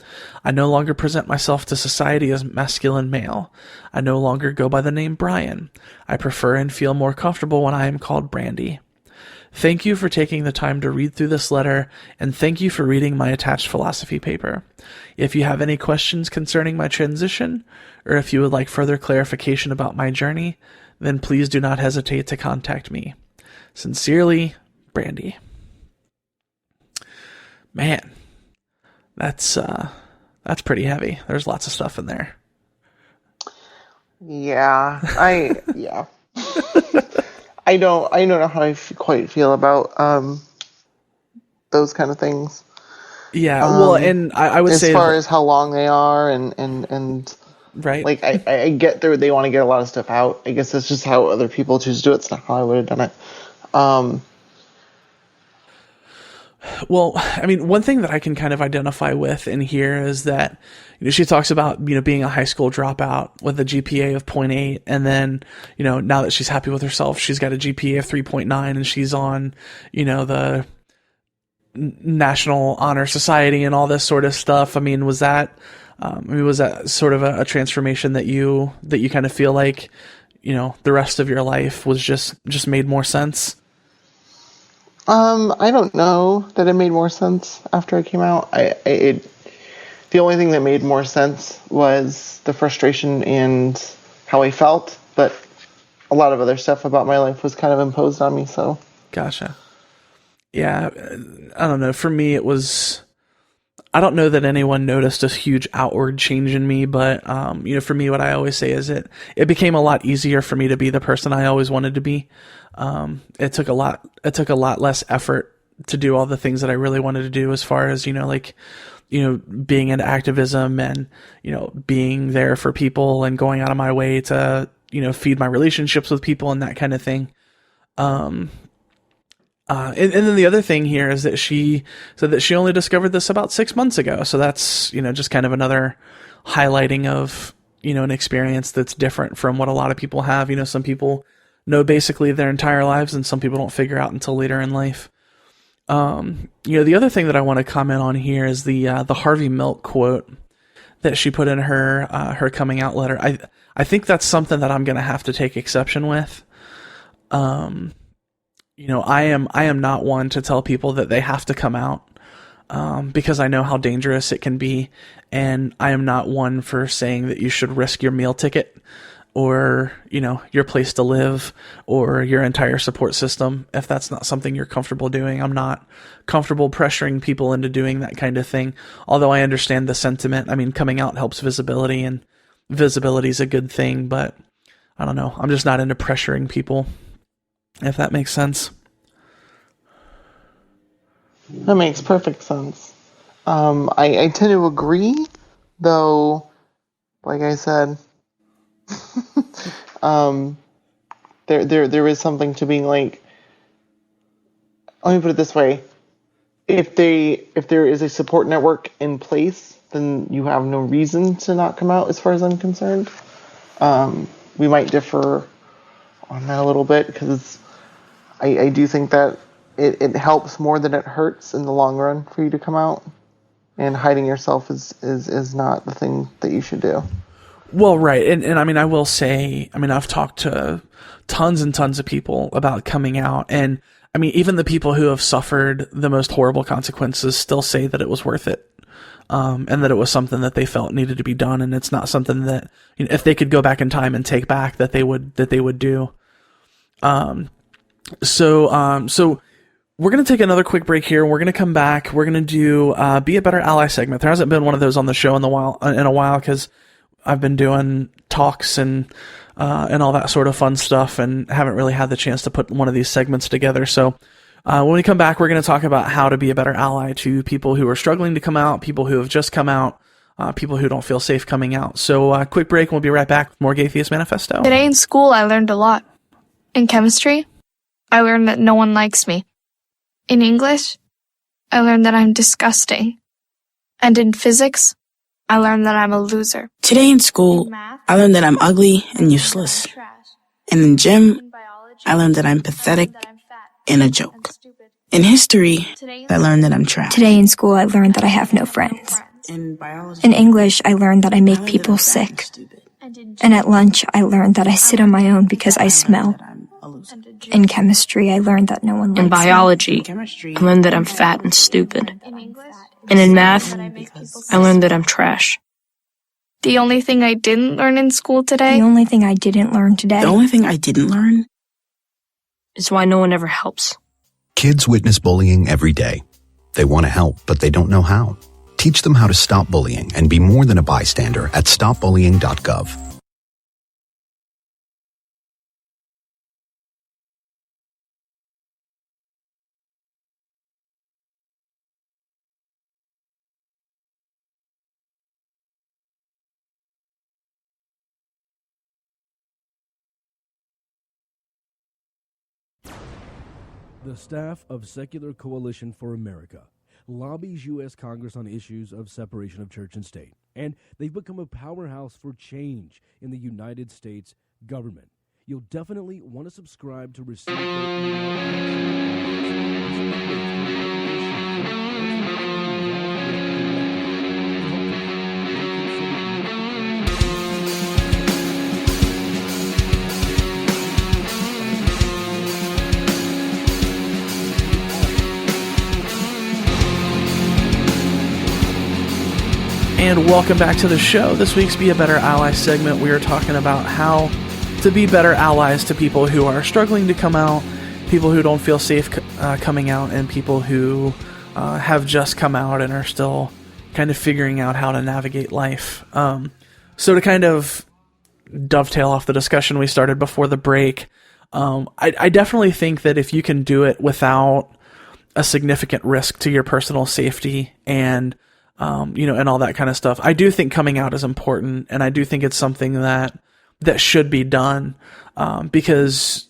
I no longer present myself to society as masculine male. I no longer go by the name Brian. I prefer and feel more comfortable when I am called Brandy. Thank you for taking the time to read through this letter, and thank you for reading my attached philosophy paper. If you have any questions concerning my transition, or if you would like further clarification about my journey, then please do not hesitate to contact me. Sincerely, Brandy. Man, that's pretty heavy. There's lots of stuff in there. Yeah, yeah. I don't know how I quite feel about those kind of things. Yeah, well, and I would say as far as how long they are and right. Like I get they want to get a lot of stuff out. I guess that's just how other people choose to do it. It's not how I would have done it. Well, I mean, one thing that I can kind of identify with in here is that, she talks about, being a high school dropout with a GPA of 0.8. And then, now that she's happy with herself, she's got a GPA of 3.9 and she's on, the National Honor Society and all this sort of stuff. I mean, was that sort of a transformation that you kind of feel like, the rest of your life was just made more sense? I don't know that it made more sense after I came out. The only thing that made more sense was the frustration and how I felt, but a lot of other stuff about my life was kind of imposed on me, so. Gotcha. Yeah, I don't know. For me, I don't know that anyone noticed a huge outward change in me, but, for me, what I always say is it became a lot easier for me to be the person I always wanted to be. It took a lot less effort to do all the things that I really wanted to do as far as, being into activism and, being there for people and going out of my way to, feed my relationships with people and that kind of thing. And then the other thing here is that she said that she only discovered this about 6 months ago. So that's, just kind of another highlighting of, an experience that's different from what a lot of people have. Some people know basically their entire lives and some people don't figure out until later in life. The other thing that I want to comment on here is the Harvey Milk quote that she put in her coming out letter. I think that's something that I'm going to have to take exception with. I am not one to tell people that they have to come out, because I know how dangerous it can be. And I am not one for saying that you should risk your meal ticket or, your place to live or your entire support system if that's not something you're comfortable doing. I'm not comfortable pressuring people into doing that kind of thing. Although I understand the sentiment. I mean, coming out helps visibility and visibility is a good thing, but I don't know. I'm just not into pressuring people, if that makes sense. That makes perfect sense. I tend to agree though, like I said, there is something to being like, let me put it this way. If there is a support network in place, then you have no reason to not come out, as far as I'm concerned. We might differ on that a little bit, because I do think that it helps more than it hurts in the long run for you to come out, and hiding yourself is not the thing that you should do. Well, right. And I mean, I will say, I mean, I've talked to tons and tons of people about coming out, and I mean, even the people who have suffered the most horrible consequences still say that it was worth it. And that it was something that they felt needed to be done. And it's not something that, you know, if they could go back in time and take back, that they would do. So we're going to take another quick break here. We're going to come back. We're going to do, Be a Better Ally segment. There hasn't been one of those on the show in a while, cause I've been doing talks and all that sort of fun stuff, and haven't really had the chance to put one of these segments together. So, when we come back, we're going to talk about how to be a better ally to people who are struggling to come out, people who have just come out, people who don't feel safe coming out. So, quick break, and we'll be right back with more Gaytheist Manifesto. Today in school, I learned a lot. In chemistry, I learned that no one likes me. In English, I learned that I'm disgusting. And in physics, I learned that I'm a loser. Today in school, I learned that I'm ugly and useless. And in gym, I learned that I'm pathetic and a joke. In history, I learned that I'm trash. Today in school, I learned that I have no friends. In biology, In English, I learned that I make people sick. And at lunch, I learned that I sit on my own because I smell. In chemistry, I learned that no one likes In biology, chemistry, I learned that I'm fat and stupid. And in math, I learned that I'm trash. The only thing I didn't learn in school today, The only thing I didn't learn today the only thing I didn't learn It's why no one ever helps. Kids witness bullying every day. They want to help, but they don't know how. Teach them how to stop bullying and be more than a bystander at stopbullying.gov. The staff of Secular Coalition for America lobbies U.S. Congress on issues of separation of church and state, and they've become a powerhouse for change in the United States government. You'll definitely want to subscribe to receive their And welcome back to the show. This week's Be a Better Ally segment, we are talking about how to be better allies to people who are struggling to come out, people who don't feel safe coming out, and people who have just come out and are still kind of figuring out how to navigate life. So to kind of dovetail off the discussion we started before the break, I definitely think that if you can do it without a significant risk to your personal safety and and all that kind of stuff, I do think coming out is important, and I do think it's something that should be done, because,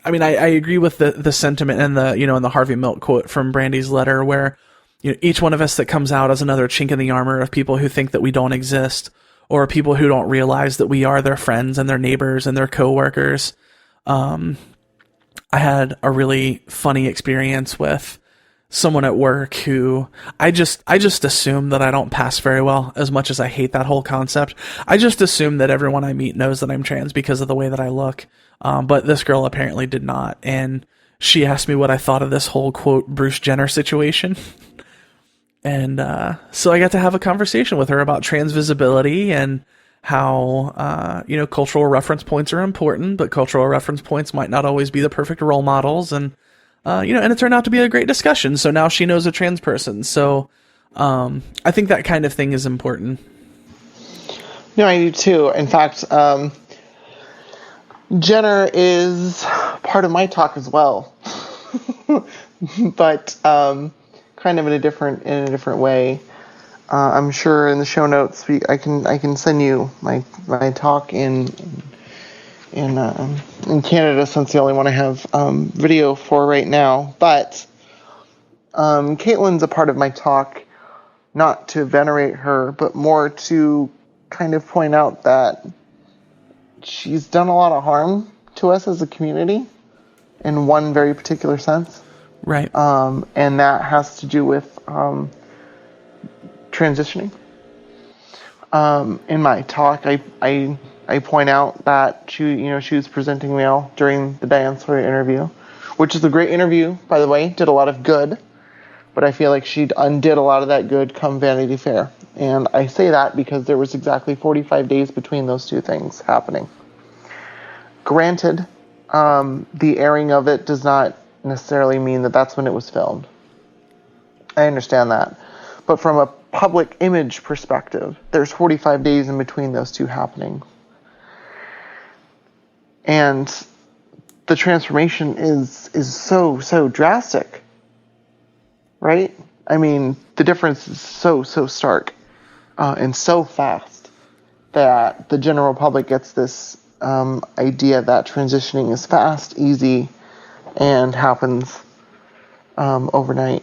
I mean, I agree with the sentiment and in the Harvey Milk quote from Brandy's letter, where, each one of us that comes out is another chink in the armor of people who think that we don't exist, or people who don't realize that we are their friends and their neighbors and their coworkers. I had a really funny experience with someone at work who I just assume that I don't pass very well, as much as I hate that whole concept. I just assume that everyone I meet knows that I'm trans because of the way that I look. But this girl apparently did not. And she asked me what I thought of this whole, quote, Bruce Jenner situation. And so I got to have a conversation with her about trans visibility and how, cultural reference points are important, but cultural reference points might not always be the perfect role models. And and it turned out to be a great discussion. So now she knows a trans person. So I think that kind of thing is important. No, I do too. In fact, Jenner is part of my talk as well, but kind of in a different way. I'm sure in the show notes I can send you my talk in Canada, since the only one I have video for right now. But Caitlin's a part of my talk, not to venerate her, but more to kind of point out that she's done a lot of harm to us as a community in one very particular sense. Right. And that has to do with transitioning. In my talk, I point out that she was presenting male during the Diane Sawyer interview, which is a great interview, by the way, did a lot of good, but I feel like she undid a lot of that good come Vanity Fair. And I say that because there was exactly 45 days between those two things happening. Granted, the airing of it does not necessarily mean that that's when it was filmed. I understand that. But from a public image perspective, there's 45 days in between those two happenings. And the transformation is so drastic, right? I mean, the difference is so stark and so fast that the general public gets this idea that transitioning is fast, easy, and happens overnight.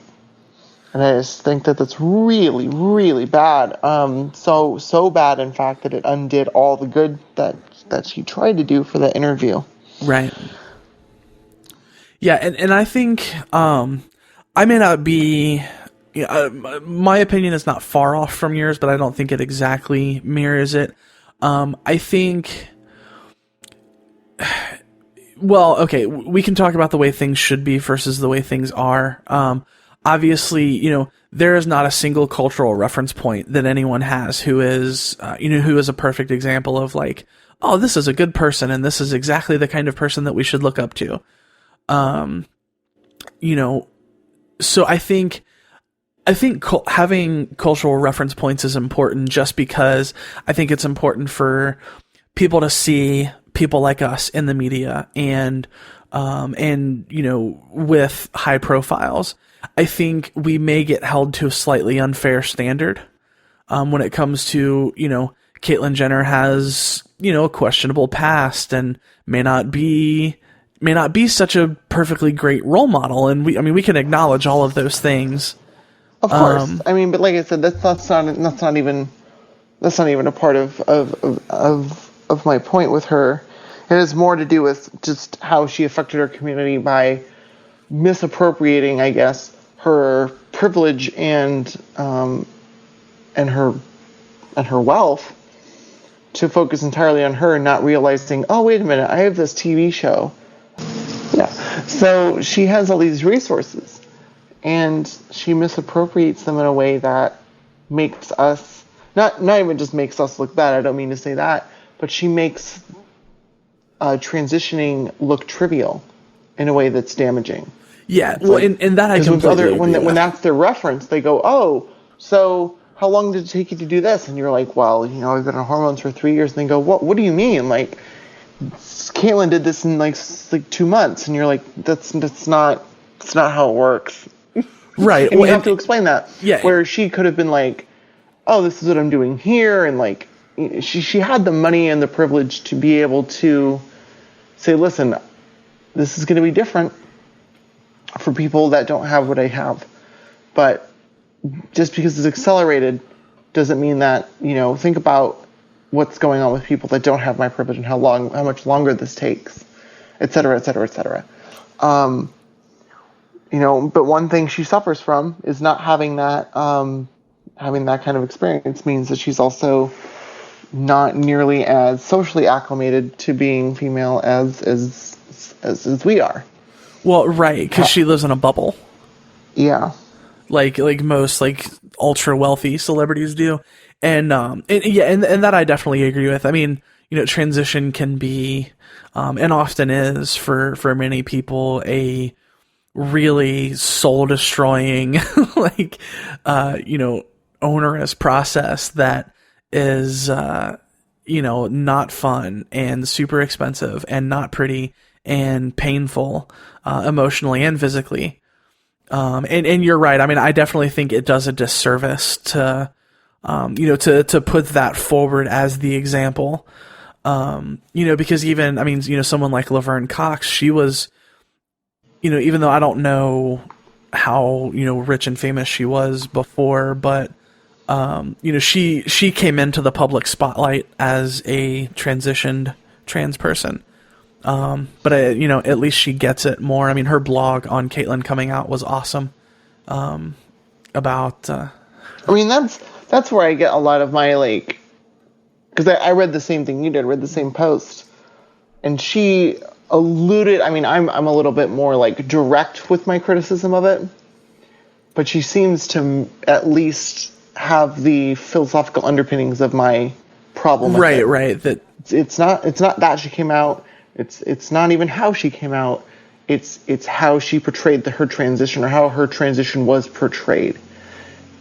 And I just think that that's really, really bad. So bad, in fact, that it undid all the good that she tried to do for the interview. Right. Yeah, and I think I may not be... my opinion is not far off from yours, but I don't think it exactly mirrors it. I think... Well, okay, we can talk about the way things should be versus the way things are. Obviously, there is not a single cultural reference point that anyone has who is a perfect example of like, oh, this is a good person and this is exactly the kind of person that we should look up to. So I think having cultural reference points is important, just because I think it's important for people to see people like us in the media and with high profiles. I think we may get held to a slightly unfair standard when it comes to, Caitlyn Jenner has, a questionable past and may not be such a perfectly great role model. And we can acknowledge all of those things. Of course. But like I said, that's not even a part of my point with her. It has more to do with just how she affected her community by misappropriating, I guess, her privilege and her wealth to focus entirely on her, not realizing, oh, wait a minute, I have this TV show. Yeah. So she has all these resources, and she misappropriates them in a way that makes us, not even just makes us look bad, I don't mean to say that, but she makes transitioning look trivial in a way that's damaging. Yeah, well, and that I completely agree with. When that's their reference, they go, oh, so how long did it take you to do this? And you're like, well, I've been on hormones for 3 years. And they go, what do you mean? Like, Caitlyn did this in like 2 months. And you're like, that's not how it works. Right. And you have to explain that. Yeah. Where she could have been like, oh, this is what I'm doing here. And like, she had the money and the privilege to be able to say, listen, this is going to be different for people that don't have what I have. But just because it's accelerated doesn't mean that, think about what's going on with people that don't have my privilege and how much longer this takes, et cetera, et cetera, et cetera. But one thing she suffers from is not having that kind of experience means that she's also not nearly as socially acclimated to being female as we are. Well, right, because she lives in a bubble. Yeah. Like most ultra wealthy celebrities do. And that I definitely agree with. I mean, transition can be and often is for many people a really soul destroying onerous process that is not fun and super expensive and not pretty and painful emotionally and physically. And you're right. I mean, I definitely think it does a disservice to to put that forward as the example. Because even, someone like Laverne Cox, she was, even though I don't know how, rich and famous she was before, but, she came into the public spotlight as a transitioned trans person. But at least she gets it more. I mean, her blog on Caitlyn coming out was awesome. That's where I get a lot of my, because I read the same thing you did, read the same post, and she alluded, I'm a little bit more, direct with my criticism of it, but she seems to at least have the philosophical underpinnings of my problem with it. Right. That it's not that she came out, it's not even how she came out, it's how she portrayed her transition, or how her transition was portrayed.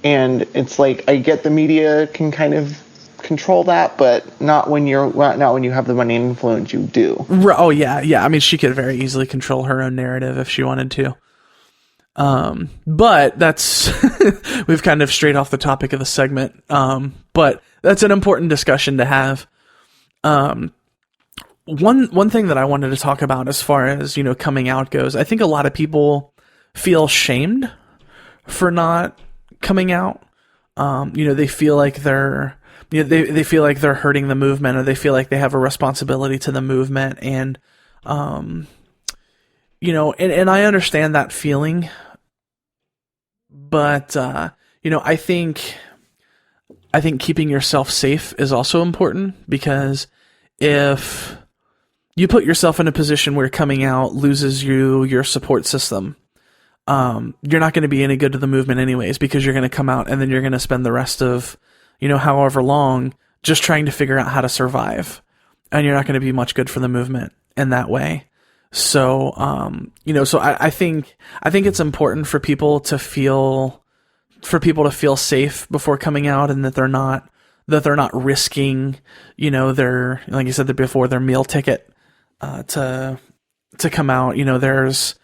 And it's I get the media can kind of control that, but not when you have the money and influence you do. Oh yeah. I mean, she could very easily control her own narrative if she wanted to. But that's we've kind of strayed off the topic of the segment. But that's an important discussion to have. One thing that I wanted to talk about as far as coming out goes, I think a lot of people feel shamed for not coming out. They feel like they're they feel like they're hurting the movement, or they feel like they have a responsibility to the movement, and and I understand that feeling, but I think keeping yourself safe is also important, because if you put yourself in a position where coming out loses your support system, you're not going to be any good to the movement anyways, because you're going to come out and then you're going to spend the rest of, however long just trying to figure out how to survive. And you're not going to be much good for the movement in that way. So, so I think it's important for people to feel safe before coming out, and that they're not risking, their, like you said before, their meal ticket, to come out. There's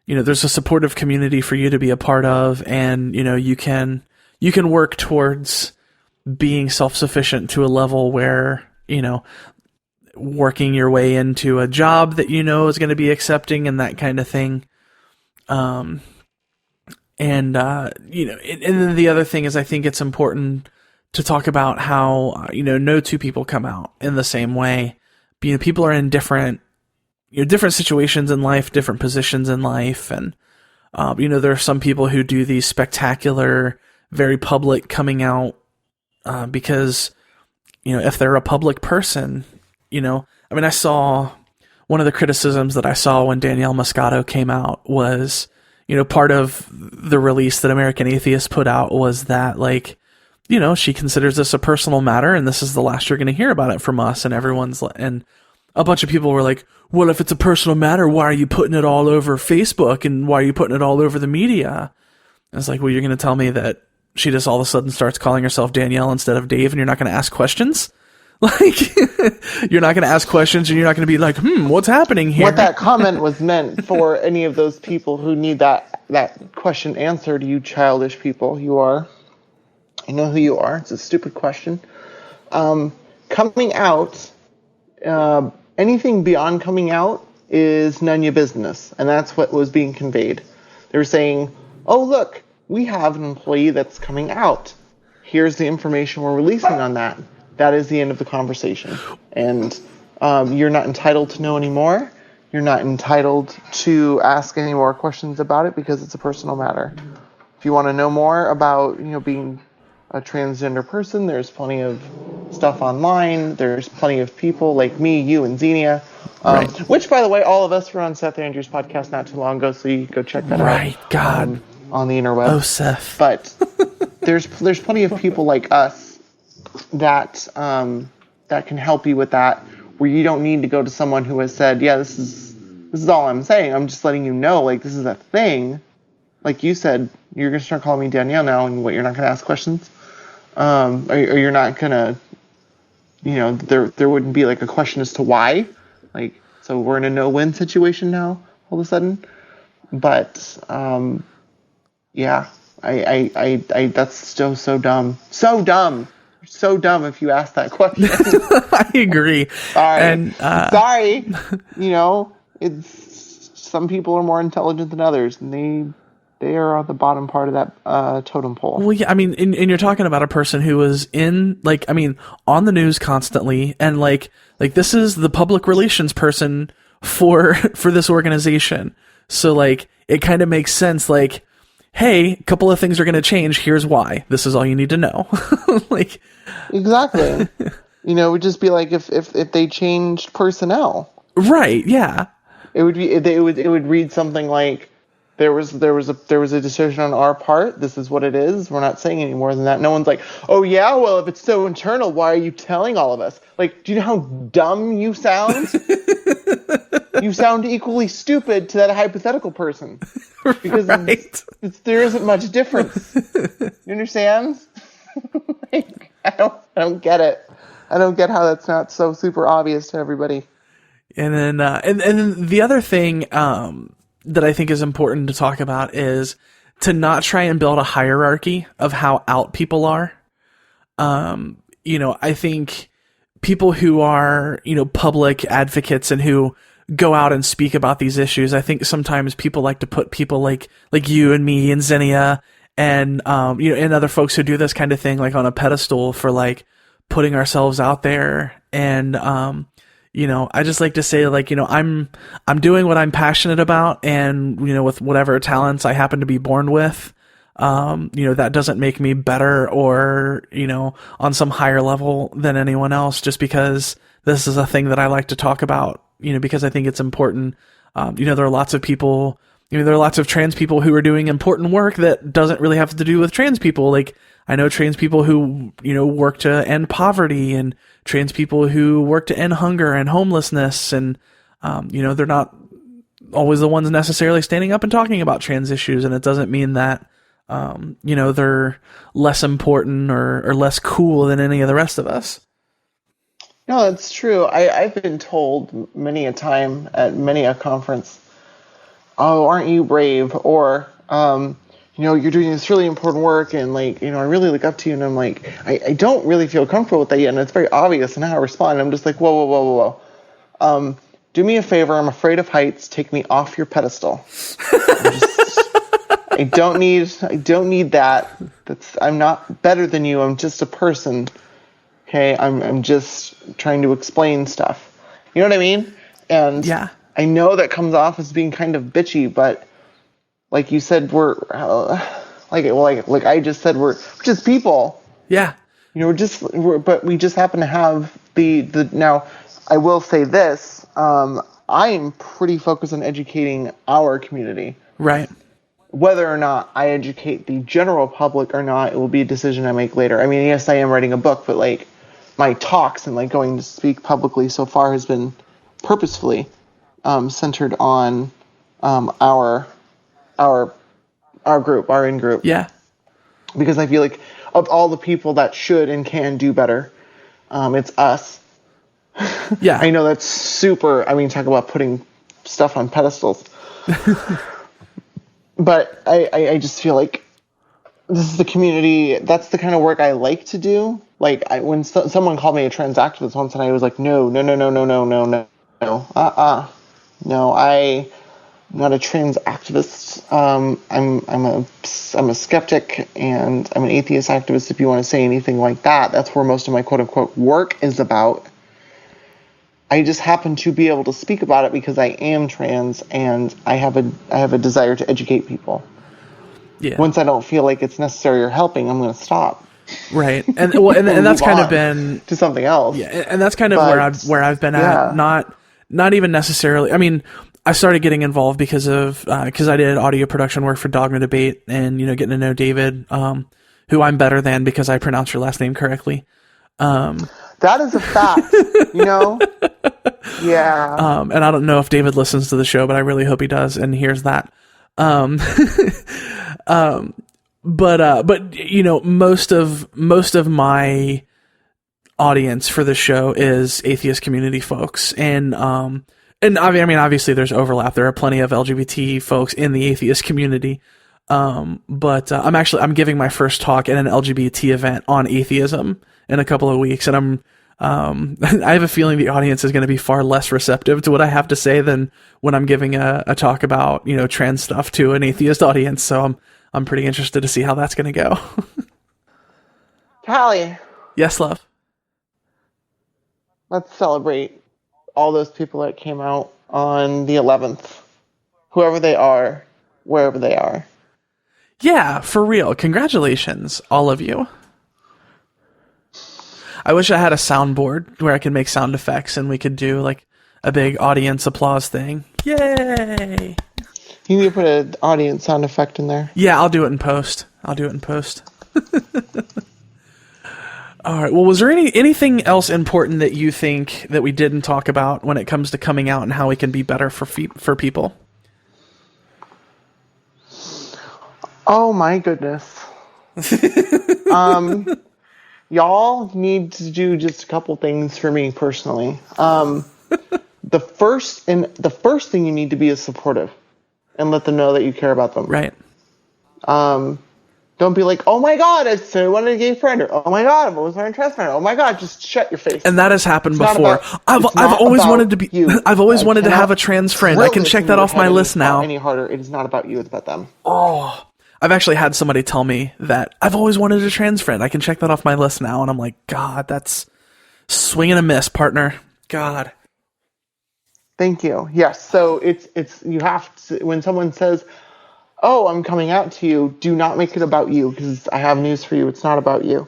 a supportive community for you to be a part of, and, you can work towards being self-sufficient to a level where, working your way into a job that is going to be accepting and that kind of thing. And then the other thing is, I think it's important to talk about how, no two people come out in the same way. People are in different situations in life, different positions in life. And, there are some people who do these spectacular, very public coming out, because, if they're a public person, I saw one of the criticisms that I saw when Danielle Moscato came out was, part of the release that American Atheist put out was that, she considers this a personal matter, and this is the last you're going to hear about it from us. And and a bunch of people were like, well, if it's a personal matter, why are you putting it all over Facebook, and why are you putting it all over the media? And it's like, well, you're going to tell me that she just all of a sudden starts calling herself Danielle instead of Dave, and you're not going to ask questions? You're not going to ask questions, and you're not going to be like, what's happening here? What that comment was meant for any of those people who need that question answered, you childish people, you are. I know who you are. It's a stupid question. Coming out, anything beyond coming out is none of your business, and that's what was being conveyed. They were saying, oh, look, we have an employee that's coming out. Here's the information we're releasing on that. That is the end of the conversation. And you're not entitled to know anymore. You're not entitled to ask any more questions about it, because it's a personal matter. If you want to know more about, being a transgender person, there's plenty of stuff online. There's plenty of people like me, you, and Xenia. Right. Which, by the way, all of us were on Seth Andrews' podcast not too long ago, so you can go check that out. Right, God. On the interwebs. Oh, Seth. But there's plenty of people like us that can help you with that, where you don't need to go to someone who has said, yeah, this is all I'm saying. I'm just letting you know, this is a thing. Like you said, you're going to start calling me Danielle now, and you're not going to ask questions? Or you're not going to, there wouldn't be a question as to why. So we're in a no-win situation now, all of a sudden. But, yeah, I that's so dumb. So dumb. So dumb if you ask that question. I agree. Sorry. And, sorry. It's some people are more intelligent than others, and they are on the bottom part of that totem pole. Well, yeah, I mean, and you're talking about a person who was on the news constantly, and like this is the public relations person for this organization. So like, it kind of makes sense. Like, hey, a couple of things are going to change. Here's why. This is all you need to know. Like, exactly. It would just be like if they changed personnel. Right. Yeah. It would read something like, there was a decision on our part. This is what it is. We're not saying any more than that. No one's like, oh yeah, well, if it's so internal, why are you telling all of us? Like, do you know how dumb you sound? You sound equally stupid to that hypothetical person. Because right. There isn't much difference. You understand? Like, I don't get it. I don't get how that's not so super obvious to everybody. And then and then the other thing that I think is important to talk about is to not try and build a hierarchy of how out people are. I think people who are, public advocates and who go out and speak about these issues, I think sometimes people like to put people like you and me and Xenia and, and other folks who do this kind of thing, like on a pedestal for like putting ourselves out there. And, I just like to say, like, I'm doing what I'm passionate about, and, with whatever talents I happen to be born with, that doesn't make me better or, on some higher level than anyone else, just because this is a thing that I like to talk about, because I think it's important. There are lots of people, there are lots of trans people who are doing important work that doesn't really have to do with trans people. Like, I know trans people who, work to end poverty, and trans people who work to end hunger and homelessness. And, they're not always the ones necessarily standing up and talking about trans issues. And it doesn't mean that, they're less important or less cool than any of the rest of us. No, that's true. I've been told many a time at many a conference, oh, aren't you brave? Or, you're doing this really important work, and like, I really look up to you. And I'm like, I don't really feel comfortable with that yet. And it's very obvious in how I respond. I'm just like, whoa. Do me a favor. I'm afraid of heights. Take me off your pedestal. I don't need that. I'm not better than you. I'm just a person. Okay. I'm just trying to explain stuff. You know what I mean? And yeah, I know that comes off as being kind of bitchy, but like you said, we're like I just said, we're just people. Yeah. But we just happen to have the now. I will say this. I am pretty focused on educating our community. Right. Whether or not I educate the general public or not, it will be a decision I make later. I mean, yes, I am writing a book, but like my talks and like going to speak publicly so far has been purposefully centered on our group, our in-group. Yeah. Because I feel like of all the people that should and can do better, it's us. Yeah. I know that's super, talk about putting stuff on pedestals. But I just feel like this is the community, that's the kind of work I like to do. Like, when someone called me a trans activist once, and I was like, no. No, I'm not a trans activist. I'm a skeptic, and I'm an atheist activist, if you want to say anything like that. That's where most of my quote-unquote work is about. I just happen to be able to speak about it because I am trans, and I have a desire to educate people. Yeah. Once I don't feel like it's necessary or helping, I'm going to stop. Right. And that's kind of been to something else. Yeah, and that's kind of where I've been at. Not even necessarily. I mean, I started getting involved because I did audio production work for Dogma Debate, and getting to know David, who I'm better than because I pronounce your last name correctly. That is a fact, Yeah. And I don't know if David listens to the show, but I really hope he does and hears that. But most of my audience for the show is atheist community folks, and obviously there's overlap. There are plenty of LGBT folks in the atheist community. But I'm giving my first talk at an LGBT event on atheism in a couple of weeks, and I have a feeling the audience is going to be far less receptive to what I have to say than when I'm giving a talk about, trans stuff to an atheist audience. So I'm pretty interested to see how that's going to go. Callie. Yes, love. Let's celebrate all those people that came out on the 11th. Whoever they are, wherever they are. Yeah, for real. Congratulations, all of you. I wish I had a soundboard where I could make sound effects and we could do like a big audience applause thing. Yay! You need to put an audience sound effect in there. Yeah, I'll do it in post. All right. Well, was there anything else important that you think that we didn't talk about when it comes to coming out and how we can be better for people? Oh my goodness. Y'all need to do just a couple things for me personally. The first thing you need to be is supportive and let them know that you care about them. Right. Don't be like, oh my God, I wanted a gay friend, or oh my God, I'm always wearing a trans friend. Oh my God, just shut your face. And that has happened before. I've always wanted to be. I've always wanted to have a trans friend. I can check that off my list now. Any harder? It is not about you. It's about them. Oh, I've actually had somebody tell me that I've always wanted a trans friend. I can check that off my list now, and I'm like, God, that's swing and a miss, partner. God. Thank you. Yes. So it's you have to, when someone says, oh, I'm coming out to you, do not make it about you, because I have news for you. It's not about you.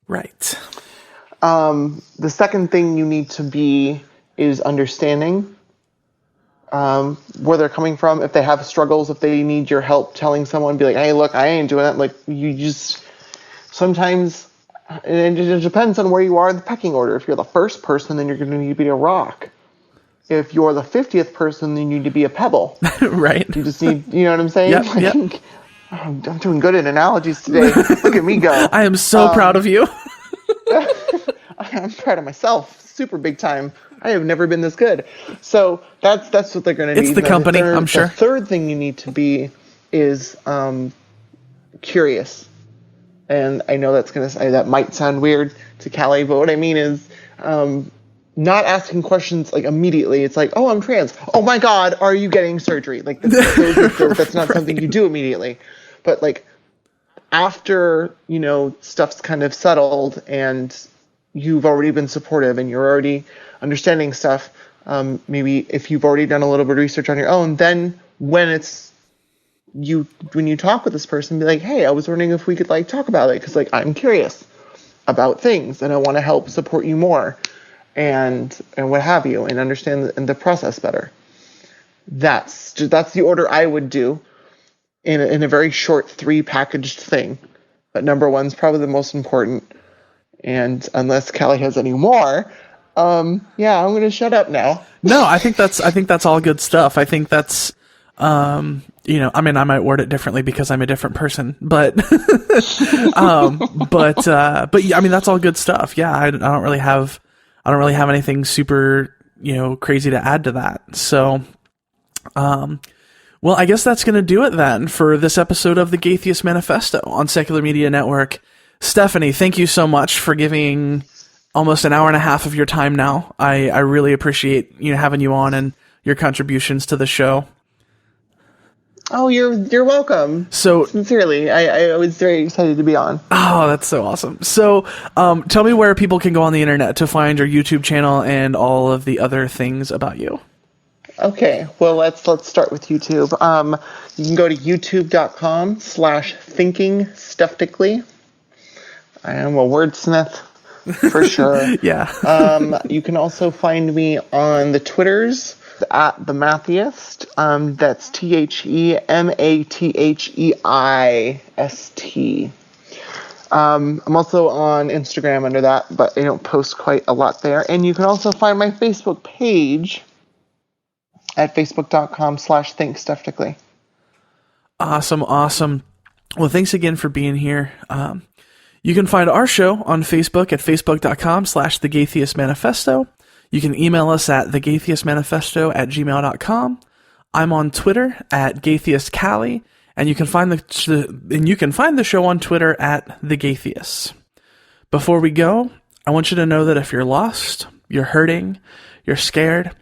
Right. The second thing you need to be is understanding where they're coming from. If they have struggles, if they need your help, telling someone, be like, hey, look, I ain't doing that. Like, you just, sometimes, and it depends on where you are in the pecking order. If you're the first person, then you're going to need to be a rock. If you're the 50th person, then you need to be a pebble. Right. You just need, you know what I'm saying? Yep. I'm doing good at analogies today. Look at me go. I am so proud of you. I'm proud of myself. Super big time. I have never been this good. So that's what they're going to need. It's the company, I'm sure. The third thing you need to be is curious. And I know that might sound weird to Callie, but what I mean is not asking questions like immediately. It's like, oh, I'm trans. Oh my God, are you getting surgery? Like that's not something you do immediately. But like after, stuff's kind of settled and you've already been supportive and you're already understanding stuff, maybe if you've already done a little bit of research on your own, then when you talk with this person, be like, hey, I was wondering if we could like talk about it, because like I'm curious about things and I want to help support you more. And what have you, and understand the process better. That's the order I would do in a very short 3 packaged thing. But number 1's probably the most important. And unless Callie has any more, I'm going to shut up now. No, I think that's all good stuff. I think that's, I might word it differently because I'm a different person, but, but yeah, I mean, that's all good stuff. Yeah. I don't really have anything super, crazy to add to that. So, well, I guess that's going to do it then for this episode of the Gaytheist Manifesto on Secular Media Network. Stephanie, thank you so much for giving almost an hour and a half of your time now. I really appreciate having you on and your contributions to the show. Oh, you're welcome. So sincerely, I was very excited to be on. Oh, that's so awesome. So, tell me where people can go on the internet to find your YouTube channel and all of the other things about you. Okay, well let's start with YouTube. You can go to youtube.com/Thinking Stephtically. I am a wordsmith for sure. Yeah. You can also find me on the Twitters at the Matheist. That's TheMatheist. I'm also on Instagram under that, but I don't post quite a lot there. And you can also find my Facebook page at facebook.com/Think Stephtically. Awesome. Well, thanks again for being here. You can find our show on Facebook at facebook.com/The Gaytheist Manifesto. You can email us at thegaytheistmanifesto@gmail.com. I'm on Twitter at GaytheistCallie, And you can find the show on Twitter at The Gaytheists. Before we go, I want you to know that if you're lost, you're hurting, you're scared,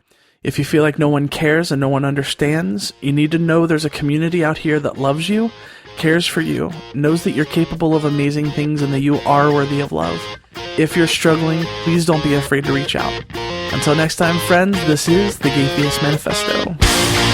if you feel like no one cares and no one understands, you need to know there's a community out here that loves you, cares for you, knows that you're capable of amazing things and that you are worthy of love. If you're struggling, please don't be afraid to reach out. Until next time, friends, this is the Gaytheist Manifesto.